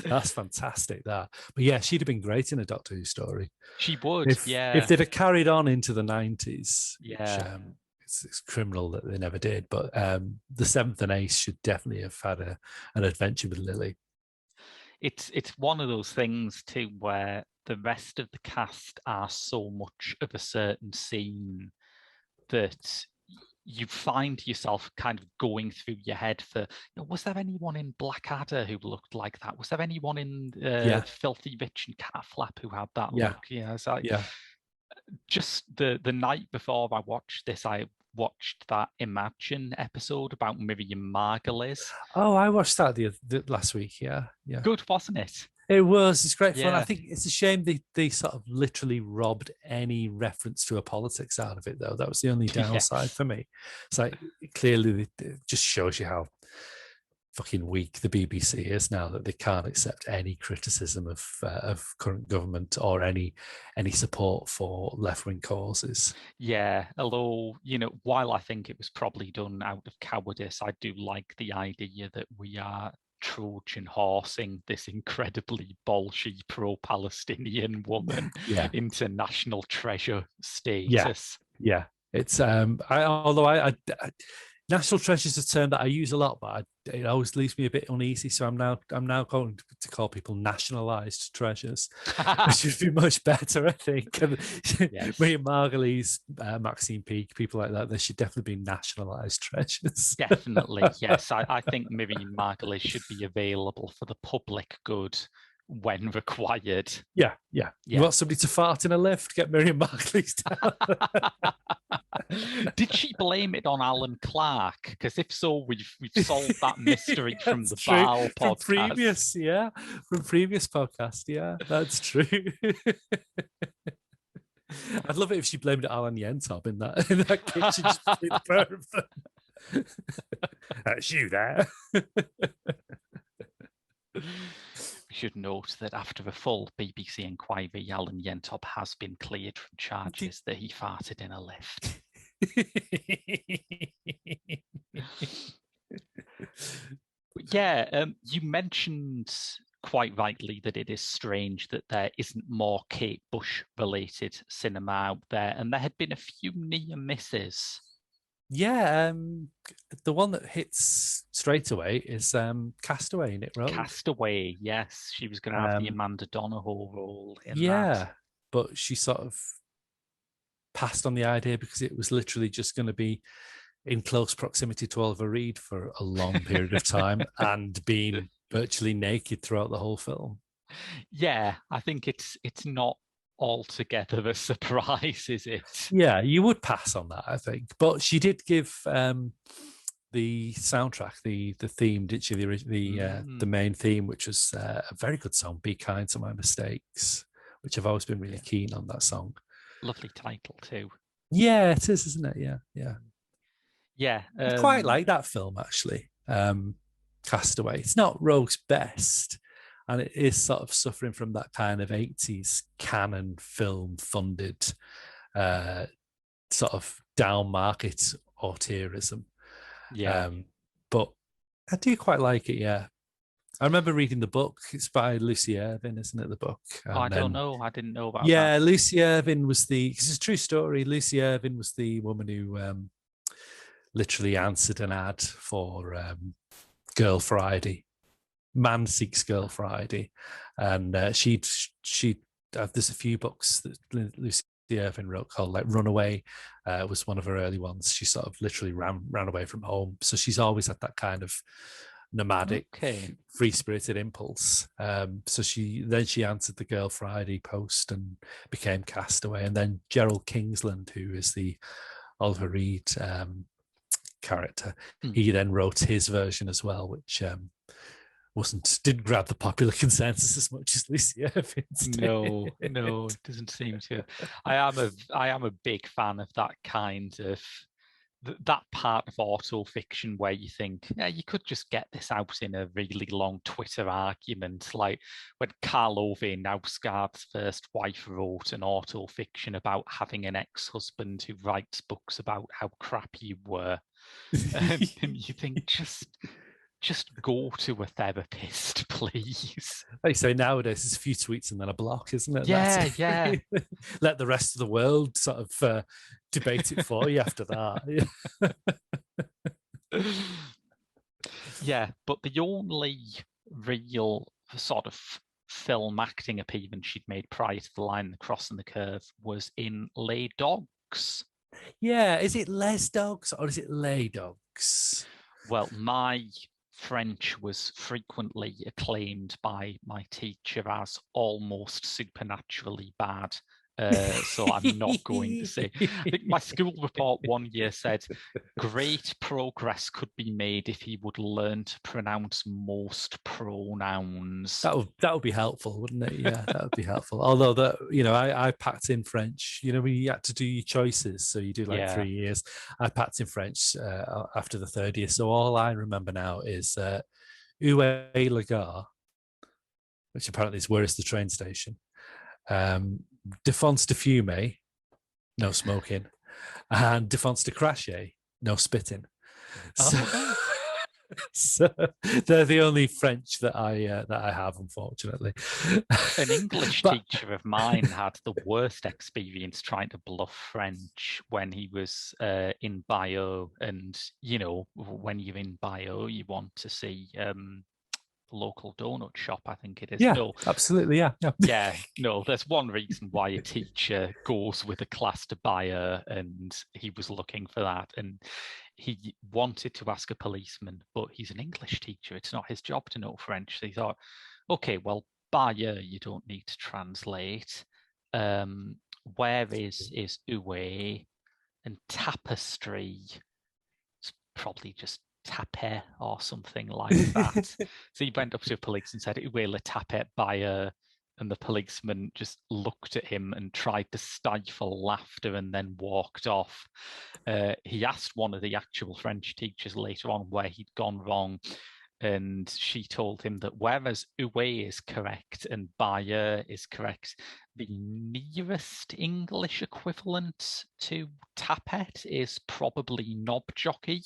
that's fantastic. That, but yeah, she'd have been great in a Doctor Who story. She would, if they'd have carried on into the 90s. Yeah, which, it's criminal that they never did. But the Seventh and Ace should definitely have had an adventure with Lily. It's one of those things too where the rest of the cast are so much of a certain scene that you find yourself kind of going through your head for, was there anyone in Blackadder who looked like that? Was there anyone in Filthy Rich and Cat Flap who had that look? Just the night before I watched this, I watched that Imagine episode about Miriam Margolyes. Oh, I watched that the last week. Yeah. Good, wasn't it? It was. It's great fun. I think it's a shame they sort of literally robbed any reference to a politics out of it, though. That was the only downside for me. It's like, clearly it just shows you how fucking weak the BBC is now, that they can't accept any criticism of current government or any support for left-wing causes. Yeah, although, while I think it was probably done out of cowardice, I do like the idea that we are Trojan horsing this incredibly bolshy pro-Palestinian woman into national treasure status. Yeah. It's National treasure is a term that I use a lot, but it always leaves me a bit uneasy. So I'm now going to call people nationalised treasures, which would be much better, I think. Yes. William Margulies, Maxine Peake, people like that, they should definitely be nationalised treasures. Definitely, yes. I think Miriam Margolyes should be available for the public good when required. Yeah. You want somebody to fart in a lift? Get Miriam Margolyes down. Did she blame it on Alan Clark? Because if so, we've solved that mystery from the Baal podcast. From previous podcast. Yeah, that's true. I'd love it if she blamed Alan Yentob in that kitchen just between the pair of them. That's you there. We should note that after a full BBC inquiry, Alan Yentob has been cleared from charges that he farted in a lift. Yeah, you mentioned quite rightly that it is strange that there isn't more Kate Bush related cinema out there, and there had been a few near misses. Yeah, the one that hits straight away is Castaway, Nick Rowe. Castaway, yes, she was going to have the Amanda Donohoe role in that. Yeah, but she sort of passed on the idea because it was literally just going to be in close proximity to Oliver Reed for a long period of time and being virtually naked throughout the whole film. Yeah, I think it's not altogether a surprise, is it? Yeah, you would pass on that, I think. But she did give the soundtrack, the theme, did she? The main theme, which was a very good song, "Be Kind to My Mistakes," which I've always been really keen on that song. Lovely title too. Yeah, it is, isn't it? Yeah. I quite like that film, actually. Castaway. It's not Rogue's best, and it is sort of suffering from that kind of 80s canon film funded sort of down market auteurism. Yeah. But I do quite like it, yeah. I remember reading the book. It's by Lucy Irvin, isn't it, the book? And I don't know. I didn't know about that. Yeah, Lucy Irvin was because it's a true story. Lucy Irvin was the woman who literally answered an ad for Girl Friday. Man Seeks Girl Friday. And there's a few books that Lucy Irvin wrote called like Runaway was one of her early ones. She sort of literally ran away from home. So she's always had that kind of nomadic, free-spirited impulse. So she answered the Girl Friday post and became Castaway. And then Gerald Kingsland, who is the Oliver Reed character, he then wrote his version as well, which didn't grab the popular consensus as much as Lucy Irvin's did. No, it doesn't seem to. I am a big fan of that kind of that part of auto fiction where you think, yeah, you could just get this out in a really long Twitter argument, like when Karl Ove Knausgaard's first wife wrote an auto fiction about having an ex-husband who writes books about how crap you were, and you think just go to a therapist, please. Like you say, nowadays it's a few tweets and then a block, isn't it? Yeah. Let the rest of the world sort of debate it for you after that. Yeah, but the only real sort of film acting appearance she'd made prior to The Line, the Cross and the Curve was in Les Dogs. Yeah, is it Les Dogs or is it Les Dogs? Well, my French was frequently acclaimed by my teacher as almost supernaturally bad. So I'm not going to say. I think my school report one year said great progress could be made if he would learn to pronounce most pronouns. That would be helpful, wouldn't it? Yeah, that would be helpful. Although I packed in French. When you had to do your choices, so you do 3 years. I packed in French after the third year. So all I remember now is "Où est la gare," which apparently is "Where is the train station?" Défense de fumer, no smoking, and défense de cracher, no spitting. So, So they're the only French that I have, unfortunately. An English teacher of mine had the worst experience trying to bluff French when he was in Bayeux. And, you know, when you're in Bayeux, you want to see local donut shop, I think it is. Yeah, No, absolutely. Yeah. yeah, no, there's one reason why a teacher goes with a class to Bayeux, and he was looking for that. And he wanted to ask a policeman, but he's an English teacher. It's not his job to know French. So he thought, okay, well, Bayeux, you don't need to translate. Where is Uwe? And tapestry? It's probably just tapet or something like that. So he went up to the police and said, "Uwe le tapet Bayeux," and the policeman just looked at him and tried to stifle laughter and then walked off. He asked one of the actual French teachers later on where he'd gone wrong, and she told him that whereas Uwe is correct and Bayeux is correct, the nearest English equivalent to tapet is probably knob jockey.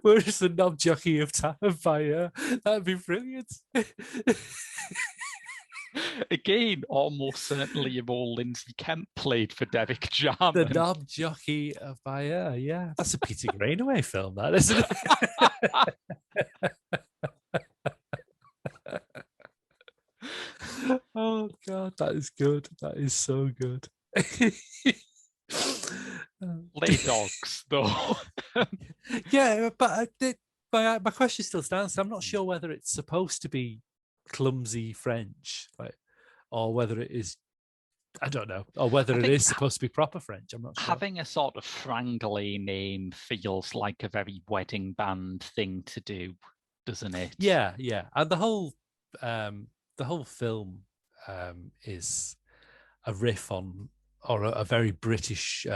Where's the knob jockey of Bayeux? That'd be brilliant. Again, almost certainly of all Lindsay Kemp played for Derek Jarman. The knob jockey of Bayeux, yeah. That's a Peter Greenaway film, that, isn't it? Oh, God, that is good. That is so good. Lay dogs, though. Yeah, but my question still stands. I'm not sure whether it's supposed to be clumsy French, like, or whether it is, I don't know, or whether it is supposed to be proper French. I'm not sure. Having a sort of Franglais name feels like a very wedding band thing to do, doesn't it? Yeah, yeah. And the whole film is a riff on, or a very British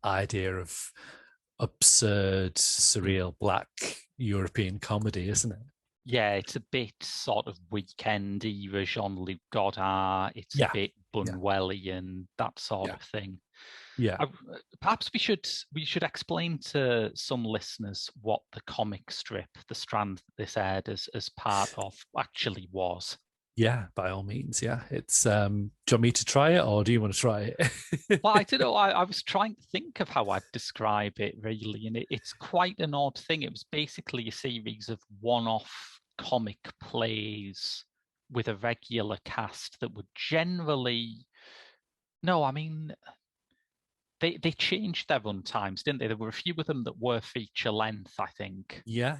idea of absurd, surreal, black European comedy, isn't it? Yeah, it's a bit sort of weekendy, Jean-Luc Godard. It's a bit Bunwellian, that sort of thing. Yeah. Perhaps we should explain to some listeners what the comic strip, the strand that this aired as part of, actually was. Yeah, by all means. Yeah, it's. Do you want me to try it, or do you want to try it? Well, I don't know. I was trying to think of how I'd describe it, really, and it's quite an odd thing. It was basically a series of one-off comic plays with a regular cast that would generally. No, I mean, they changed their run times, didn't they? There were a few of them that were feature length, I think. Yeah.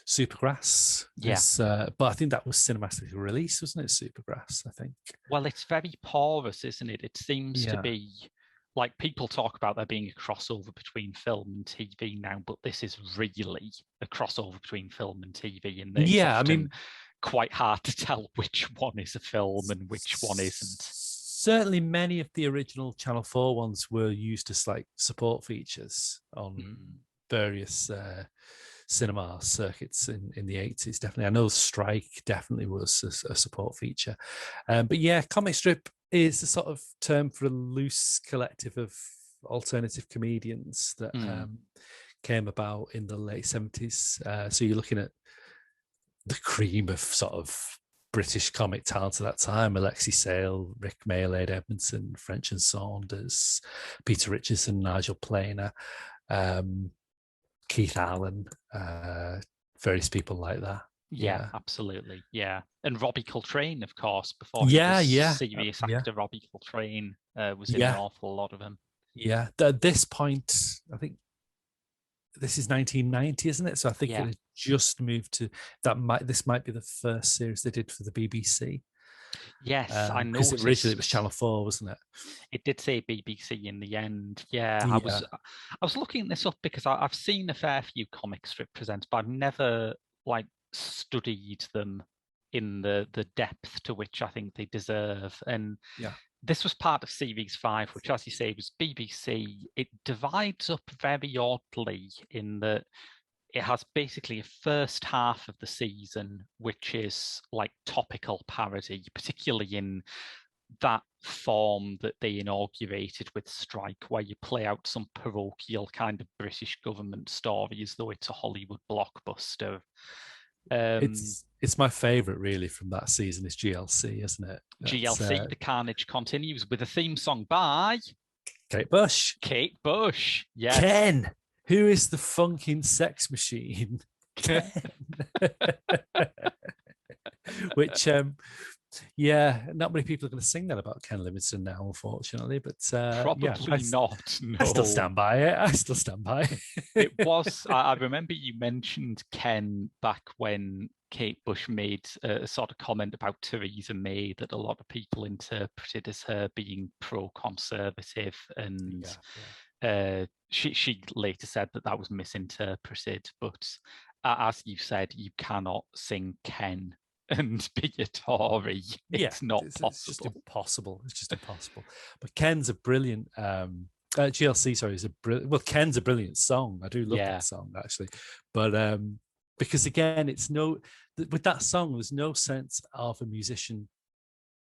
Supergrass. Yes, but I think that was cinematic release, wasn't it? Supergrass, I think. Well, it's very porous, isn't it? It seems to be like people talk about there being a crossover between film and TV now, but this is really a crossover between film and TV, and it's often quite hard to tell which one is a film and which one isn't. Certainly, many of the original Channel 4 ones were used as like support features on various cinema circuits in the 80s. Definitely, I know Strike definitely was a support feature, but yeah, comic strip is a sort of term for a loose collective of alternative comedians that came about in the late 70s. So you're looking at the cream of sort of British comic talent at that time: Alexei Sale, Rick Mayall, Edmondson, French and Saunders, Peter Richardson, Nigel Planer, Keith Allen, various people like that. Yeah, absolutely. Yeah. And Robbie Coltrane, of course, before he was serious actor, Robbie Coltrane was in an awful lot of them. Yeah. At this point, I think this is 1990, isn't it? So I think it had just moved to that. This might be the first series they did for the BBC. Yes, I know. Because originally it was Channel 4, wasn't it? It did say BBC in the end. Yeah, I was looking this up because I've seen a fair few comic strip presents, but I've never like studied them in the depth to which I think they deserve. And this was part of Series 5, which, as you say, was BBC. It divides up very oddly in that it has basically a first half of the season, which is like topical parody, particularly in that form that they inaugurated with Strike, where you play out some parochial kind of British government story as though it's a Hollywood blockbuster. It's my favourite, really, from that season. Is GLC, isn't it? GLC, The Carnage Continues, with a theme song by Kate Bush. Kate Bush, yes. Ken, who is the funking sex machine? Ken. Which, yeah, not many people are going to sing that about Ken Livingstone now, unfortunately. But probably not. No. I still stand by it. It was. I remember you mentioned Ken back when Kate Bush made a sort of comment about Theresa May that a lot of people interpreted as her being pro-conservative, and she later said that was misinterpreted. But as you said, you cannot sing Ken and be a Tory. It's not possible. It's just impossible. It's just impossible. But Ken's a brilliant. GLC, sorry, is a brilliant. Well, Ken's a brilliant song. I do love that song, actually. But because again, with that song, there's no sense of a musician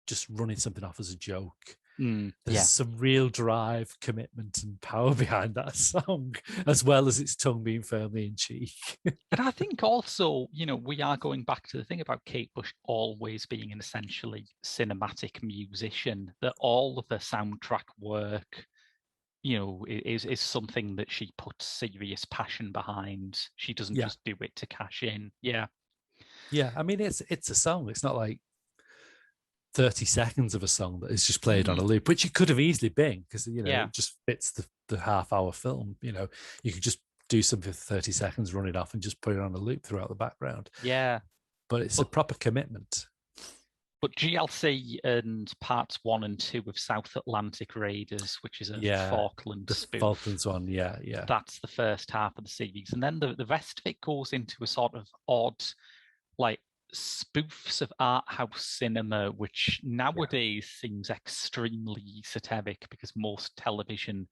just running something off as a joke. There's some real drive, commitment, and power behind that song, as well as its tongue being firmly in cheek. But I think also, we are going back to the thing about Kate Bush always being an essentially cinematic musician, that all of the soundtrack work, is something that she puts serious passion behind. She doesn't just do it to cash in. Yeah. I mean, it's a song. It's not like 30 seconds of a song that is just played on a loop, which it could have easily been, because it just fits the half-hour film. You could just do something for 30 seconds, run it off, and just put it on a loop throughout the background. But it's a proper commitment. But GLC and parts 1 and 2 of South Atlantic Raiders, which is a Falkland spoof. Falklands one, yeah. That's the first half of the series, and then the rest of it goes into a sort of odd, like, spoofs of art house cinema, which nowadays seems extremely esoteric, because most television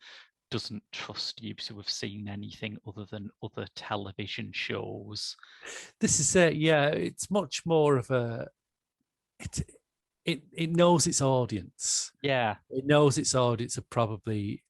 doesn't trust you to have seen anything other than other television shows. This is it. It's much more of a it knows its audience. It knows its audience are probably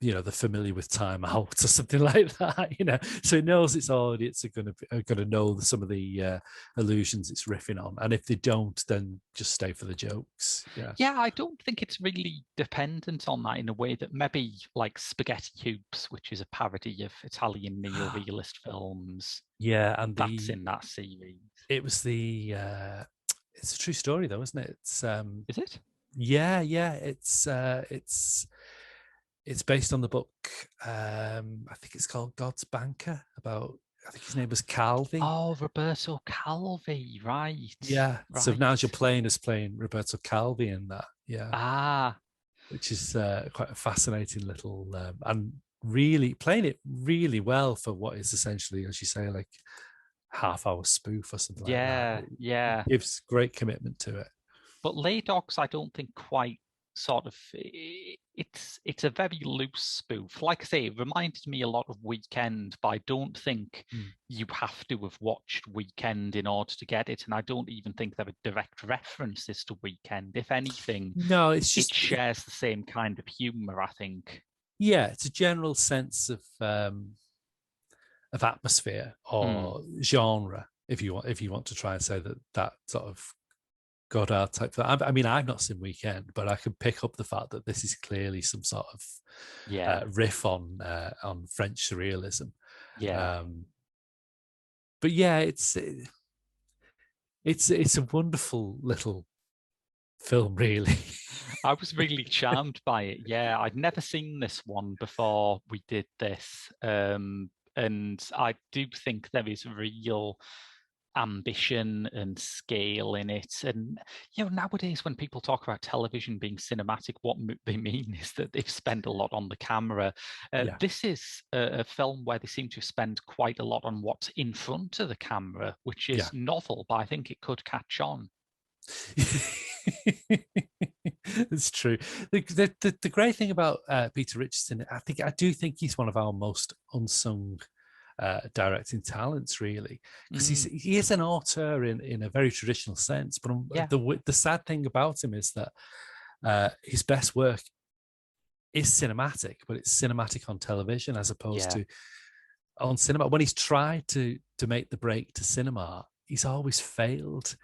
they're familiar with Time Out or something like that, So it knows its audience are going to know some of the allusions it's riffing on, and if they don't, then just stay for the jokes. I don't think it's really dependent on that in a way that maybe like Spaghetti Hoops, which is a parody of Italian neo-realist films. And that's in that series. It was it's a true story, though, isn't it? Is it? It's based on the book. I think it's called God's Banker. I think his name was Calvi. Oh, Roberto Calvi, right? Right. So Nigel Plain is playing Roberto Calvi in that. Which is quite a fascinating little and really playing it really well for what is essentially, as you say, like half-hour spoof or something like that. It gives great commitment to it. But Lay Dogs, I don't think quite sort of, it's a very loose spoof. Like I say, it reminded me a lot of Weekend, but I don't think you have to have watched Weekend in order to get it, and I don't even think there are direct references to Weekend. If anything, no, it's just, it shares the same kind of humor, I think. It's a general sense of atmosphere or genre, if you want to try and say that sort of Godard type thing. I mean, I've not seen Weekend, but I can pick up the fact that this is clearly some sort of riff on French surrealism. But it's a wonderful little film, really. I was really charmed by it. I'd never seen this one before we did this, and I do think there is real ambition and scale in it. And nowadays when people talk about television being cinematic, what they mean is that they've spent a lot on the camera. This is a film where they seem to spend quite a lot on what's in front of the camera, which is novel, but I think it could catch on. It's true. The great thing about Peter Richardson, I do think he's one of our most unsung directing talents, really, because he is an auteur in a very traditional sense. But the sad thing about him is that his best work is cinematic, but it's cinematic on television as opposed to on cinema. When he's tried to make the break to cinema, he's always failed.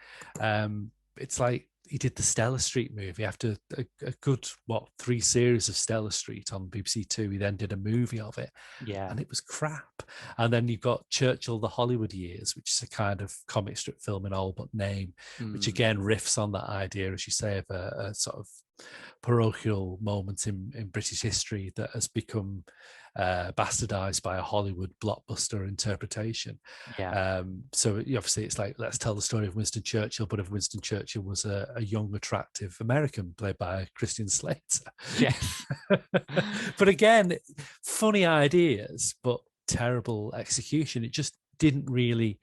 It's like he did the Stella Street movie after a good 3 series of Stella Street on BBC Two. He then did a movie of it, and it was crap. And then you've got Churchill: The Hollywood Years, which is a kind of comic strip film in all but name, which again riffs on that idea, as you say, of a sort of parochial moment in British history that has become bastardized by a Hollywood blockbuster interpretation. So obviously it's like, let's tell the story of Winston Churchill, but if Winston Churchill was a young, attractive American played by Christian Slater. But again, funny ideas, but terrible execution. It just didn't really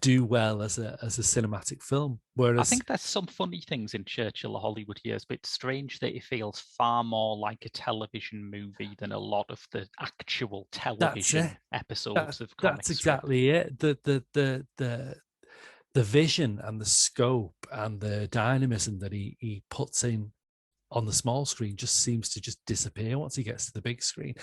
do well as a cinematic film. Whereas I think there's some funny things in Churchill: The Hollywood Years, but it's strange that it feels far more like a television movie than a lot of the actual television episodes of comics. That's exactly it. The vision and the scope and the dynamism that he puts in on the small screen just seems to just disappear once he gets to the big screen.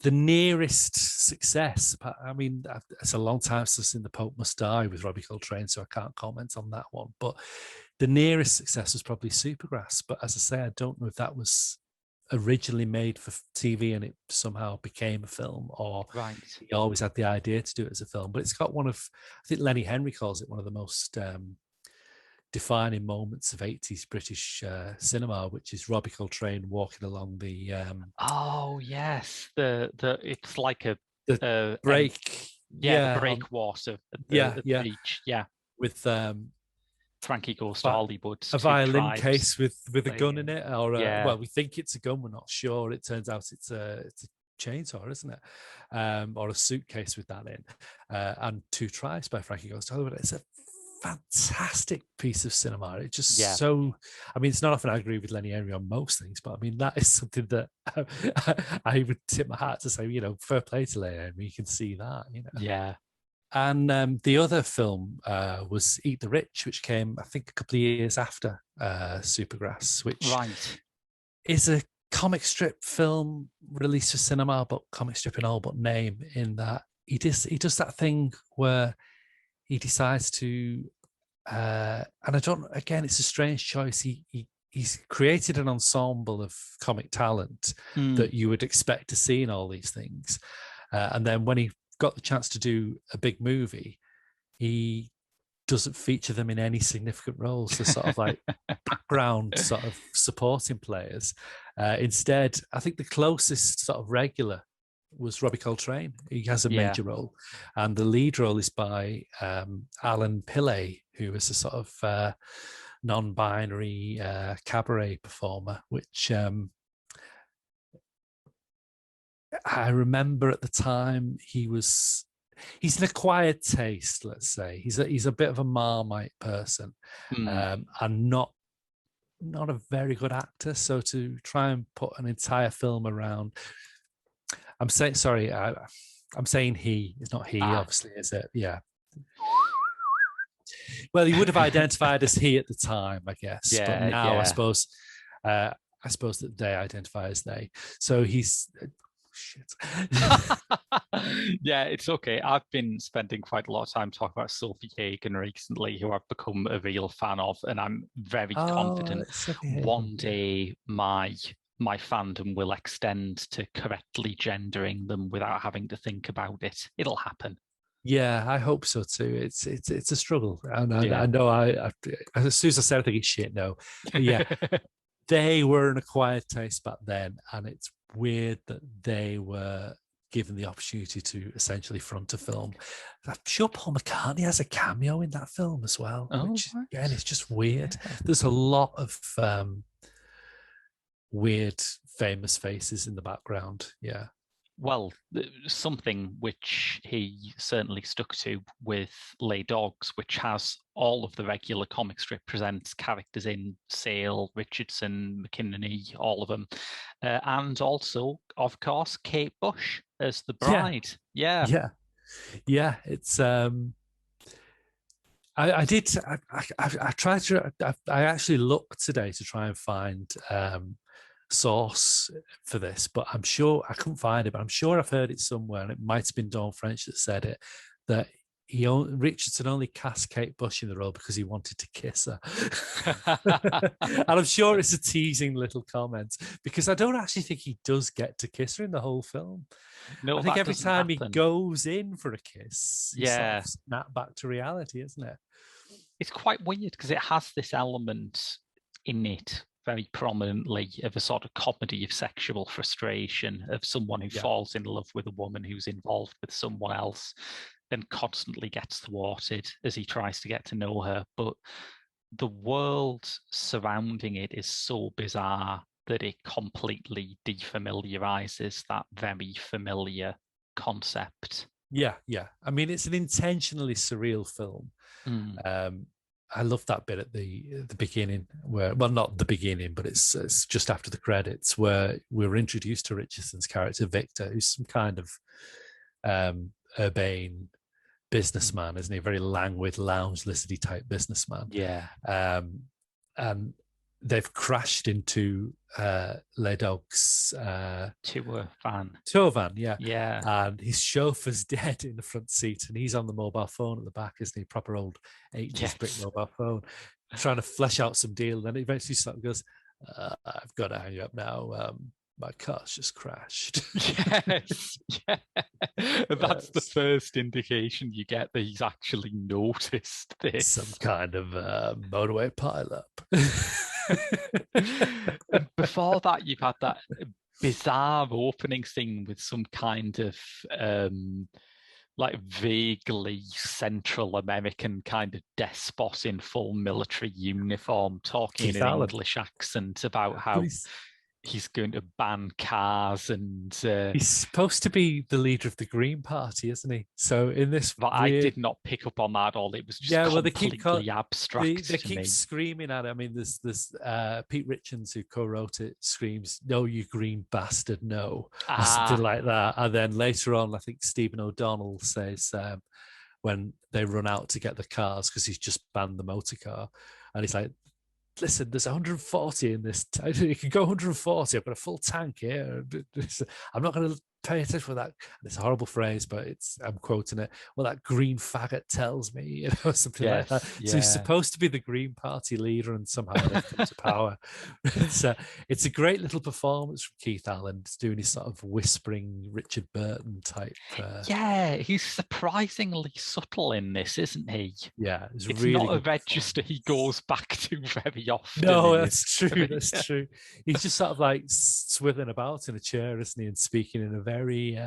The nearest success, I mean, it's a long time since I've seen The Pope Must Die with Robbie Coltrane, so I can't comment on that one. But the nearest success was probably Supergrass. But as I say, I don't know if that was originally made for TV and it somehow became a film, or he always had the idea to do it as a film. But it's got one of, I think Lenny Henry calls it one of the most defining moments of 80s British cinema, which is Robbie Coltrane walking along the it's like a break the breakwater at the beach with Frankie Goes to Hollywood, a violin case with a gun in it, or well, we think it's a gun, we're not sure. It turns out it's a chainsaw, isn't it? Or a suitcase with that in, and 2 Tries by Frankie Goes to Hollywood. It's a fantastic piece of cinema. It just so, I mean, it's not often I agree with Lenny Henry on most things, but I mean, that is something that I would tip my hat to say, you know, fair play to Lenny Henry. You can see that, you know. And the other film was Eat the Rich, which came, I think, a couple of years after Supergrass, which is a comic strip film released for cinema, but comic strip in all but name, in that he does that thing where he decides to, and I don't, again, it's a strange choice. He's created an ensemble of comic talent that you would expect to see in all these things. And then when he got the chance to do a big movie, he doesn't feature them in any significant roles. They're sort of like background sort of supporting players. Instead, I think the closest sort of regular was Robbie Coltrane. He has a major role, and the lead role is by Alan Pillay, who is a sort of non-binary cabaret performer, which I remember at the time he's an acquired taste, let's say. He's a bit of a Marmite person, and not a very good actor. So to try and put an entire film around, I'm saying he. It's not he, obviously, is it? Yeah. Well, he would have identified as he at the time, I guess. But now I suppose that they identify as they. So he's shit. Yeah, it's okay. I've been spending quite a lot of time talking about Sophie Hagen recently, who I've become a real fan of, and I'm very confident one day my fandom will extend to correctly gendering them without having to think about it. It'll happen. Yeah, I hope so too. It's a struggle, and I know I as soon as I said I think it's shit. No, but yeah, they were an acquired taste back then, and it's weird that they were given the opportunity to essentially front a film. I'm sure Paul McCartney has a cameo in that film as well, which again, it's just weird. There's a lot of weird famous faces in the background. Yeah. Well, something which he certainly stuck to with Les Dogs, which has all of the regular comic strip presents characters in: Sale, Richardson, McKinney, all of them. And also, of course, Kate Bush as the bride. Yeah. Yeah, it's I tried to I actually looked today to try and find source for this, but I'm sure I couldn't find it, but I'm sure I've heard it somewhere, and it might have been Dawn French that said it, that Richardson only cast Kate Bush in the role because he wanted to kiss her. And I'm sure it's a teasing little comment, because I don't actually think he does get to kiss her in the whole film. No, I think every time happen. he goes in for a kiss, he's sort of snapped back to reality, isn't it? It's quite weird because it has this element in it very prominently of a sort of comedy of sexual frustration, of someone who falls in love with a woman who's involved with someone else, then constantly gets thwarted as he tries to get to know her. But the world surrounding it is so bizarre that it completely defamiliarizes that very familiar concept. Yeah. I mean, it's an intentionally surreal film. I love that bit at the beginning, where, well, not the beginning, but it's just after the credits, where we're introduced to Richardson's character Victor, who's some kind of urbane businessman, isn't he? A very languid, lounge lizardy type businessman. Yeah. And they've crashed into Les Dog's tour van. Yeah. And his chauffeur's dead in the front seat, and he's on the mobile phone at the back, isn't he? Proper old 80s brick mobile phone, trying to flesh out some deal. And then eventually sort of goes, I've got to hang you up now. My car's just crashed. Yes. Yeah. That's the first indication you get that he's actually noticed this. Some kind of motorway pileup. And before that, you've had that bizarre opening scene with some kind of like vaguely Central American kind of despot in full military uniform talking in an English accent about how he's going to ban cars, and he's supposed to be the leader of the Green Party, isn't he? So in this, but I did not pick up on that at all. It was just completely abstract. They keep screaming at it. I mean, there's Pete Richardson, who co-wrote it, screams, "No, you green bastard, no," or something like that. And then later on, I think Stephen O'Donnell says, when they run out to get the cars, because he's just banned the motor car, and he's like, listen, there's 140 in this. You can go 140. I've got a full tank here. I'm not going to pay attention for that. And it's a horrible phrase, but I'm quoting it. Well, that green faggot tells me, something like that. Yeah. So he's supposed to be the Green Party leader, and somehow they come to power. It's a great little performance from Keith Allen. It's doing his sort of whispering Richard Burton type. He's surprisingly subtle in this, isn't he? Yeah, it's really not a register he goes back to very often. No, that's true. That's true. He's just sort of like swiveling about in a chair, isn't he, and speaking in a very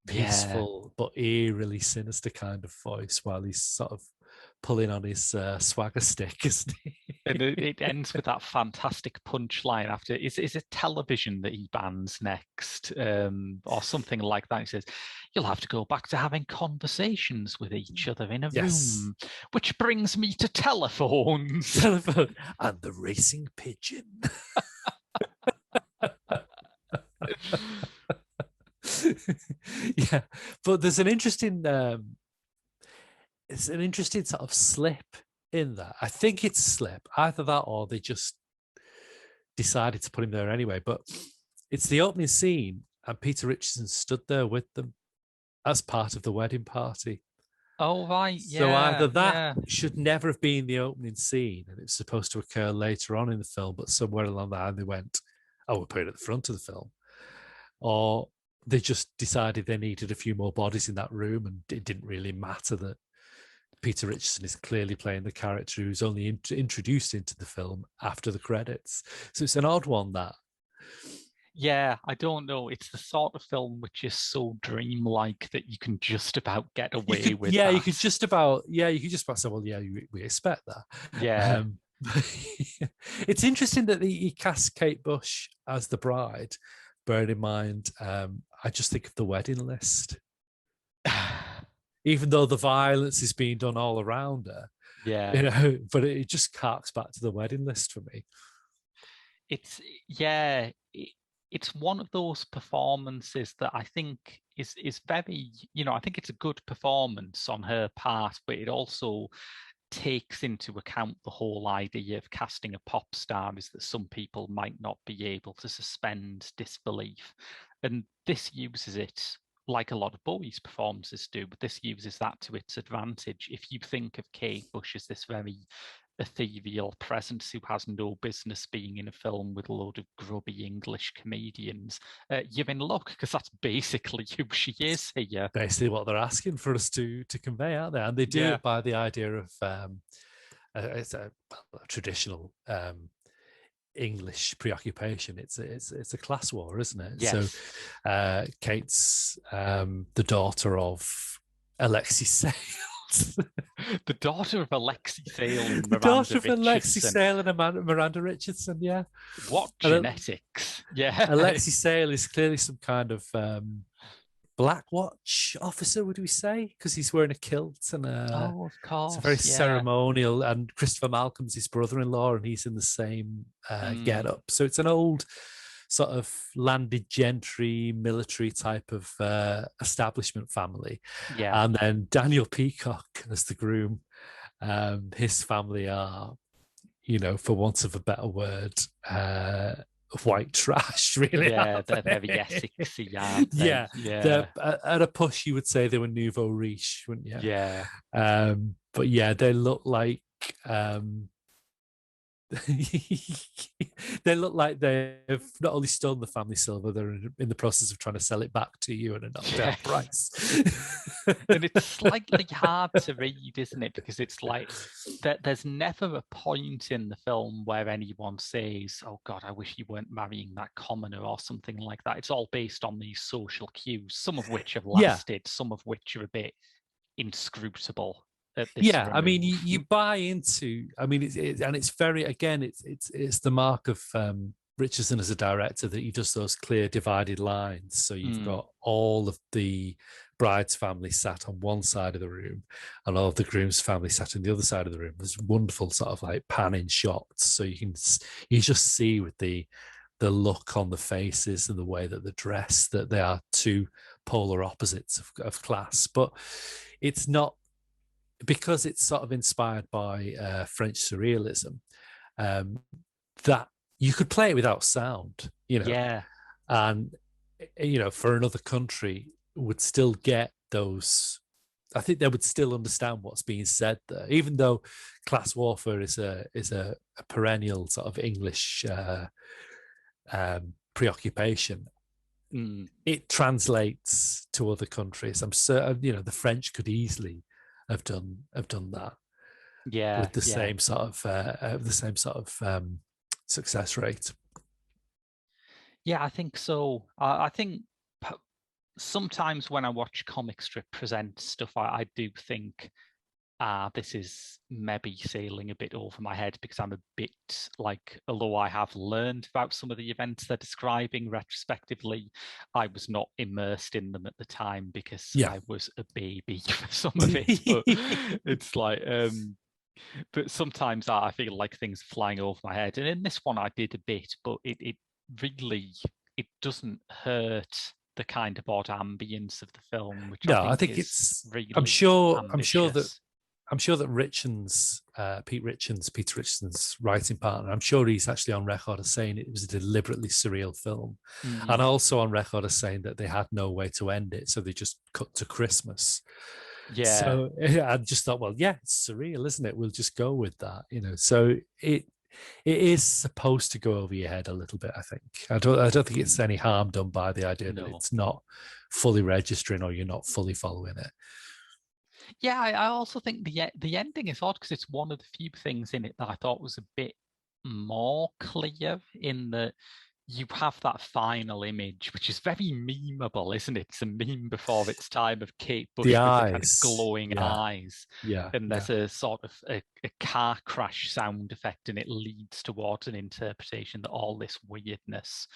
peaceful but eerily sinister kind of voice, while he's sort of pulling on his swagger stick, isn't he? And it ends with that fantastic punchline after. Is it television that he bans next, or something like that? He says, "You'll have to go back to having conversations with each other in a room," which brings me to telephones. Telephone and the racing pigeon. Yeah, but there's an interesting sort of slip in that. I think it's a slip, either that or they just decided to put him there anyway. But it's the opening scene, and Peter Richardson stood there with them as part of the wedding party. Oh, right. So either that should never have been the opening scene, and it's supposed to occur later on in the film, but somewhere along the line they went, "Oh, we'll put it at the front of the film," or they just decided they needed a few more bodies in that room, and it didn't really matter that Peter Richardson is clearly playing the character who's only introduced into the film after the credits. So it's an odd one, that. Yeah, I don't know. It's the sort of film which is so dreamlike that you can just about get away with. Yeah, you could just about say, well, yeah, we expect that. Yeah. It's interesting that he cast Kate Bush as the bride. Bearing in mind, I just think of the wedding list. Even though the violence is being done all around her. Yeah. But it just harks back to the wedding list for me. It's one of those performances that I think is very, I think it's a good performance on her part, but it also takes into account the whole idea of casting a pop star is that some people might not be able to suspend disbelief. And this uses it like a lot of Bowie's performances do, but this uses that to its advantage. If you think of Kate Bush as this very ethereal presence who has no business being in a film with a load of grubby English comedians, you're in luck, because that's basically who she is here. Basically what they're asking for us to convey out there. And they do it by the idea of it's a traditional English preoccupation. It's a class war, isn't it? Yes. So Kate's the daughter of Alexi Sale. The daughter of Alexi Sale and the Miranda daughter of Richardson. Alexi Sale and Miranda Richardson, yeah. What genetics? Yeah. Alexi Sale is clearly some kind of Black Watch officer, would we say? Because he's wearing a kilt and oh, of course, it's a very ceremonial. And Christopher Malcolm's his brother-in-law, and he's in the same get-up. So it's an old sort of landed gentry, military type of establishment family. Yeah. And then Daniel Peacock as the groom. His family are, for want of a better word, white trash, really. Yeah, they're very Essexy, aren't they? Yeah. At a push, you would say they were nouveau riche, wouldn't you? Yeah. But yeah, they look like they look like they've not only stolen the family silver, they're in the process of trying to sell it back to you at a knockdown price. And it's slightly hard to read, isn't it? Because it's like there's never a point in the film where anyone says, oh God, I wish you weren't marrying that commoner or something like that. It's all based on these social cues, some of which have lasted, some of which are a bit inscrutable. I mean, you buy into. I mean, it's very, again, it's the mark of Richardson as a director that he does those clear divided lines. So you've got all of the bride's family sat on one side of the room, and all of the groom's family sat on the other side of the room. There's wonderful sort of like panning shots, so you just see with the look on the faces and the way that they're dressed that they are two polar opposites of class. But it's not, because it's sort of inspired by French surrealism, that you could play it without sound, Yeah. And, for another country would still get those. I think they would still understand what's being said there, even though class warfare is a perennial sort of English preoccupation. It translates to other countries. I'm certain, the French could easily have done that, with the same sort of success rate. Yeah, I think so. I think sometimes when I watch comic strip present stuff, I do think this is maybe sailing a bit over my head, because I'm a bit like, although I have learned about some of the events they're describing retrospectively, I was not immersed in them at the time because I was a baby for some of it. But it's like, but sometimes I feel like things are flying over my head. And in this one, I did a bit, but it really, it doesn't hurt the kind of odd ambience of the film, which I think is really ambitious. I'm sure that Peter Richardson's writing partner, I'm sure he's actually on record as saying it was a deliberately surreal film, and also on record as saying that they had no way to end it, so they just cut to Christmas. Yeah. So I just thought, well, yeah, it's surreal, isn't it? We'll just go with that, So it is supposed to go over your head a little bit, I think. I don't think it's any harm done by the idea that it's not fully registering or you're not fully following it. Yeah, I also think the ending is odd, because it's one of the few things in it that I thought was a bit more clear, in that you have that final image, which is very memeable, isn't it? It's a meme before its time, of Kate Bush with the kind of glowing eyes. Yeah. And there's a sort of a car crash sound effect, and it leads towards an interpretation that all this weirdness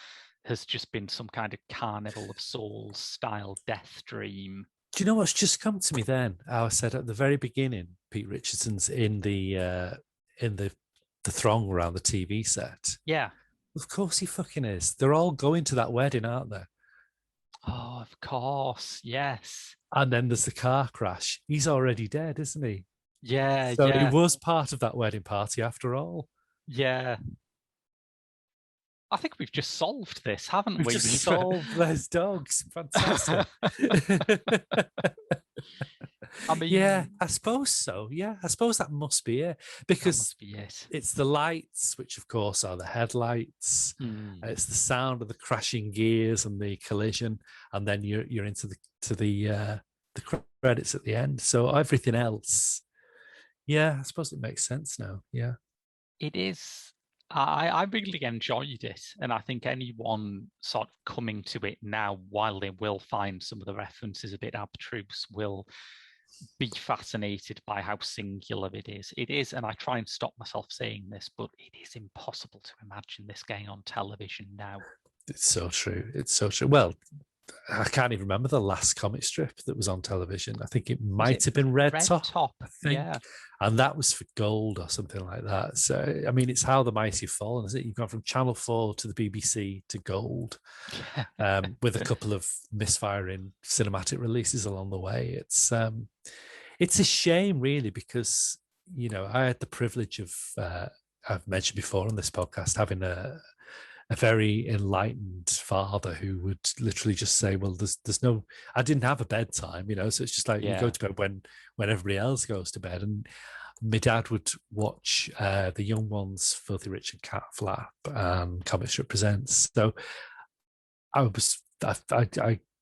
has just been some kind of Carnival of Souls style death dream. Do you know what's just come to me then? I said at the very beginning, Pete Richardson's in the throng around the TV set. Yeah. Of course he fucking is. They're all going to that wedding, aren't they? Oh, of course. Yes. And then there's the car crash. He's already dead, isn't he? Yeah, So he yeah, was part of that wedding party after all. yeah. I think we've just solved this, haven't We've we? just solved Les Dogs. Fantastic. I mean, Yeah, I suppose so. Yeah, I suppose that must be it. Because that must be it. it's the lights, which of course are the headlights. It's the sound of the crashing gears and the collision, and then you're into the credits at the end. So everything else, yeah, I suppose it makes sense now. Yeah, It is. I really enjoyed it, and I think anyone sort of coming to it now, while they will find some of the references a bit abstruse, will be fascinated by how singular it is. It is, and I try and stop myself saying this, but it is impossible to imagine this going on television now. it's so true. It's so true. Well, I can't even remember the last comic strip that was on television. I think it might have been Red Top. I think. Yeah. And that was for Gold or something like that. So, I mean, it's how the mighty have fallen, is it? You've gone from Channel 4 to the BBC to Gold, with a couple of misfiring cinematic releases along the way. It's a shame, really, because, you know, I had the privilege of, I've mentioned before on this podcast, having a very enlightened father who would literally just say, well, there's no, I didn't have a bedtime, you know, so it's just like you go to bed when everybody else goes to bed. And my dad would watch the Young Ones, Filthy Rich and Cat Flap, Comic Strip Presents. So I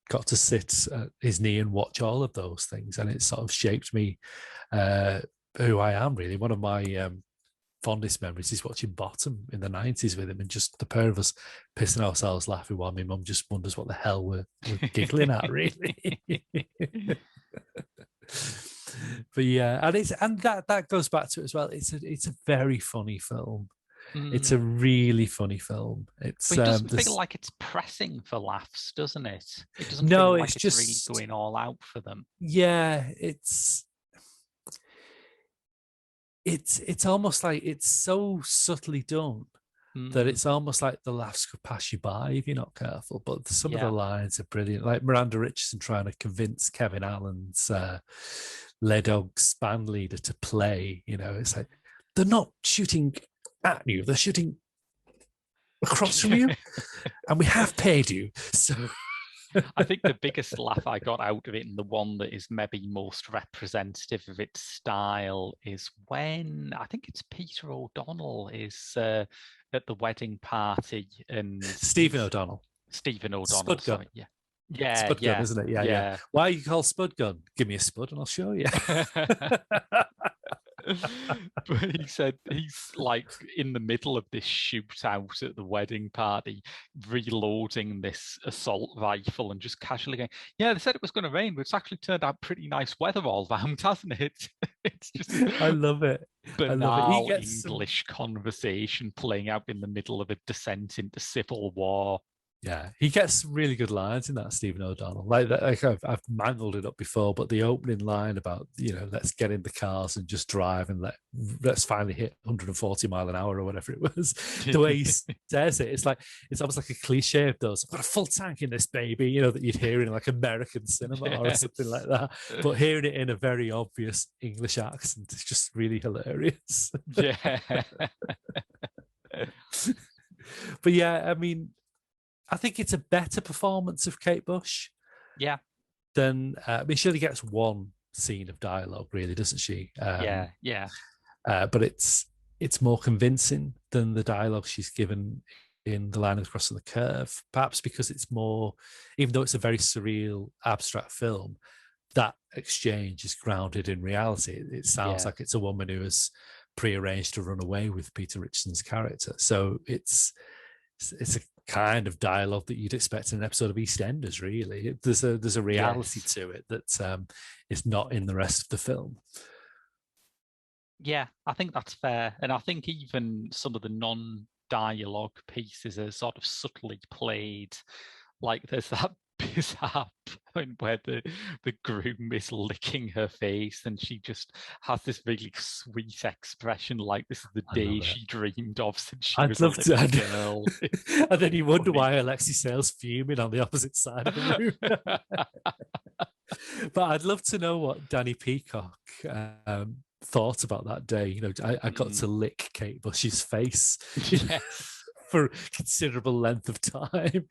got to sit at his knee and watch all of those things, and it sort of shaped me who I am, really. One of my fondest memories is watching Bottom in the 90s with him, and just the pair of us pissing ourselves laughing while my mum just wonders what the hell we're giggling at, really. But yeah, and that goes back to it as well. It's a very funny film. It's a really funny film. It's but it doesn't feel like it's pressing for laughs, doesn't it? It doesn't no, feel like it's it's just really going all out for them. Yeah, it's almost like it's so subtly done that it's almost like the laughs could pass you by if you're not careful. But some of the lines are brilliant, like Miranda Richardson trying to convince Kevin Allen's Les Dogs band leader to play. You know, it's like, they're not shooting at you, they're shooting across from you, and we have paid you. So I think the biggest laugh I got out of it, and the one that is maybe most representative of its style, is when I think it's Peter O'Donnell is at the wedding party, and Stephen O'Donnell, Spud Gun. Sorry, yeah, Spud Gun, isn't it? Yeah. Why are you called Spud Gun? Give me a spud and I'll show you. But he said he's like in the middle of this shootout at the wedding party, reloading this assault rifle and just casually going, yeah, they said it was going to rain, but it's actually turned out pretty nice weather all round, hasn't it? It's just I love it. banal English conversation playing out in the middle of a descent into civil war. Yeah, he gets really good lines in that, Stephen O'Donnell. Like I've mangled it up before, but the opening line about, you know, let's get in the cars and just drive and let's finally hit 140 mile an hour or whatever it was. The way he says it, it's almost like a cliche of those. I've got a full tank in this baby, you know, that you'd hear in like American cinema or something like that. But hearing it in a very obvious English accent is just really hilarious. Yeah. But yeah, I mean, I think it's a better performance of Kate Bush. Yeah. Than, I mean, she only gets one scene of dialogue, really, doesn't she? Yeah. But it's more convincing than the dialogue she's given in The Line Across the Curve, perhaps because it's more, even though it's a very surreal, abstract film, that exchange is grounded in reality. It sounds like it's a woman who has prearranged to run away with Peter Richardson's character. So it's a kind of dialogue that you'd expect in an episode of EastEnders, really. There's a reality to it that is not in the rest of the film. Yeah, I think that's fair. And I think even some of the non-dialogue pieces are sort of subtly played. Like there's that bizarre point where the groom is licking her face and she just has this really sweet expression, like this is the day she dreamed of since she was a little girl. And then you wonder why Alexei Sale's fuming on the opposite side of the room. But I'd love to know what Danny Peacock thought about that day. You know, I got to lick Kate Bush's face for a considerable length of time.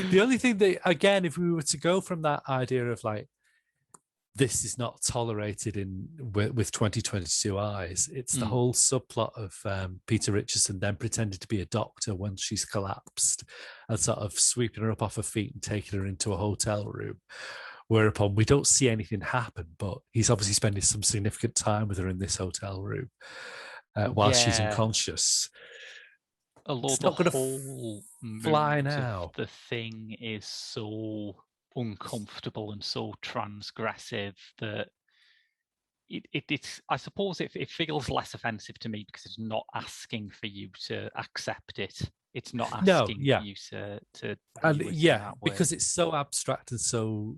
The only thing that, again, if we were to go from that idea of like, this is not tolerated with 2022 eyes, it's the whole subplot of Peter Richardson then pretending to be a doctor when she's collapsed and sort of sweeping her up off her feet and taking her into a hotel room, whereupon we don't see anything happen, but he's obviously spending some significant time with her in this hotel room while she's unconscious. Although it's the not going whole to fly now. The thing is so uncomfortable and so transgressive that it's I suppose it feels less offensive to me because it's not asking for you to accept it. It's not asking for you to and because it's so abstract and so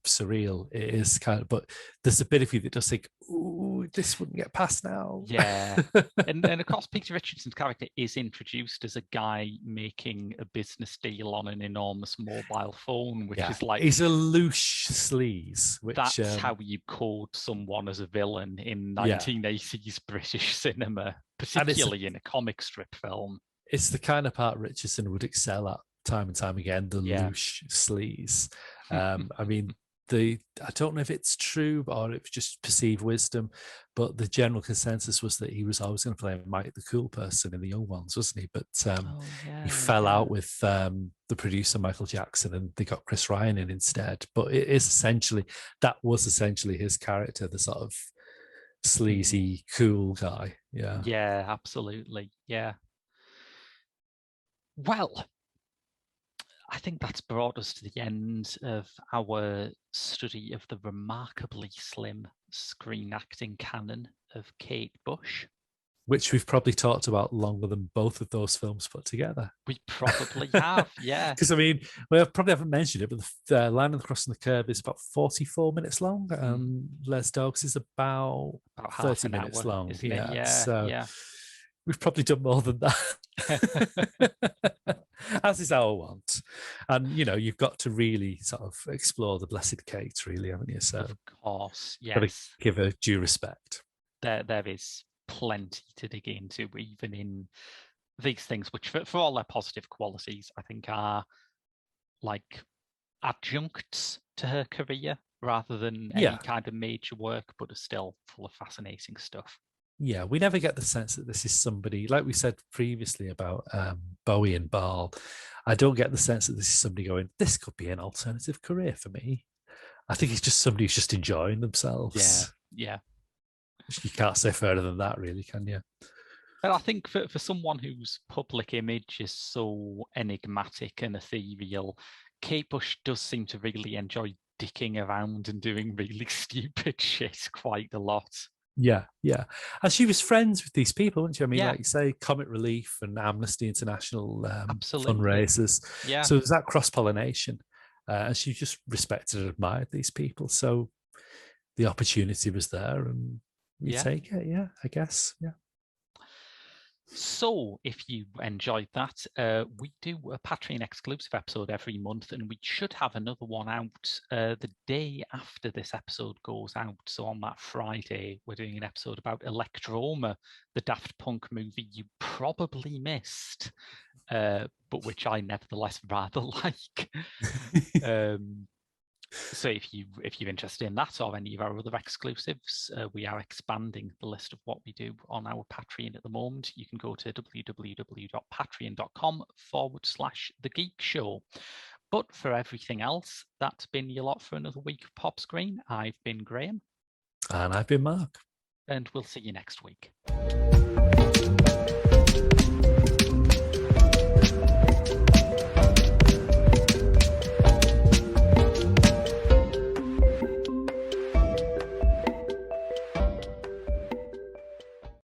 surreal. It is kind of, but there's a bit of you that does think, "Ooh, this wouldn't get past now." Yeah, and of course, Peter Richardson's character is introduced as a guy making a business deal on an enormous mobile phone, which is like he's a loose sleaze. Which that's how you code someone as a villain in 1980s British cinema, particularly in a comic strip film. It's the kind of part Richardson would excel at time and time again, the loose sleaze. I mean, I don't know if it's true or if it's just perceived wisdom, but the general consensus was that he was always going to play Mike the cool person in the Young Ones, wasn't he? But he fell out with the producer Michael Jackson and they got Chris Ryan in instead. But that was essentially his character, the sort of sleazy, cool guy. Yeah. Yeah, absolutely. Yeah. Well, I think that's brought us to the end of our study of the remarkably slim screen acting canon of Kate Bush. Which we've probably talked about longer than both of those films put together. We probably have, yeah. Because, I mean, we probably haven't mentioned it, but the Line of the Cross and the Curve is about 44 minutes long. Les Dogs is about 30 minutes long. We've probably done more than that. As is our want. And, you know, you've got to really sort of explore the Blessed Kate, really, haven't you? So, of course, yes. Got to give her due respect. There is plenty to dig into, even in these things, which for all their positive qualities, I think are like adjuncts to her career rather than any kind of major work, but are still full of fascinating stuff. Yeah, we never get the sense that this is somebody, like we said previously about Bowie and Ball. I don't get the sense that this is somebody going, this could be an alternative career for me. I think it's just somebody who's just enjoying themselves. Yeah. You can't say further than that, really, can you? But I think for someone whose public image is so enigmatic and ethereal, Kate Bush does seem to really enjoy dicking around and doing really stupid shit quite a lot. Yeah. And she was friends with these people, wasn't she? I mean, like you say, Comic Relief and Amnesty International fundraisers. Yeah. So there's that cross-pollination. And she just respected and admired these people. So the opportunity was there and you take it, I guess. Yeah. So if you enjoyed that, we do a Patreon exclusive episode every month, and we should have another one out the day after this episode goes out. So on that Friday, we're doing an episode about Electroma, the Daft Punk movie you probably missed, but which I nevertheless rather like. So if you're interested in that or any of our other exclusives, we are expanding the list of what we do on our Patreon at the moment. You can go to www.patreon.com/The Geek Show. But for everything else, that's been your lot for another week of Pop Screen. I've been Graham. And I've been Mark. And we'll see you next week.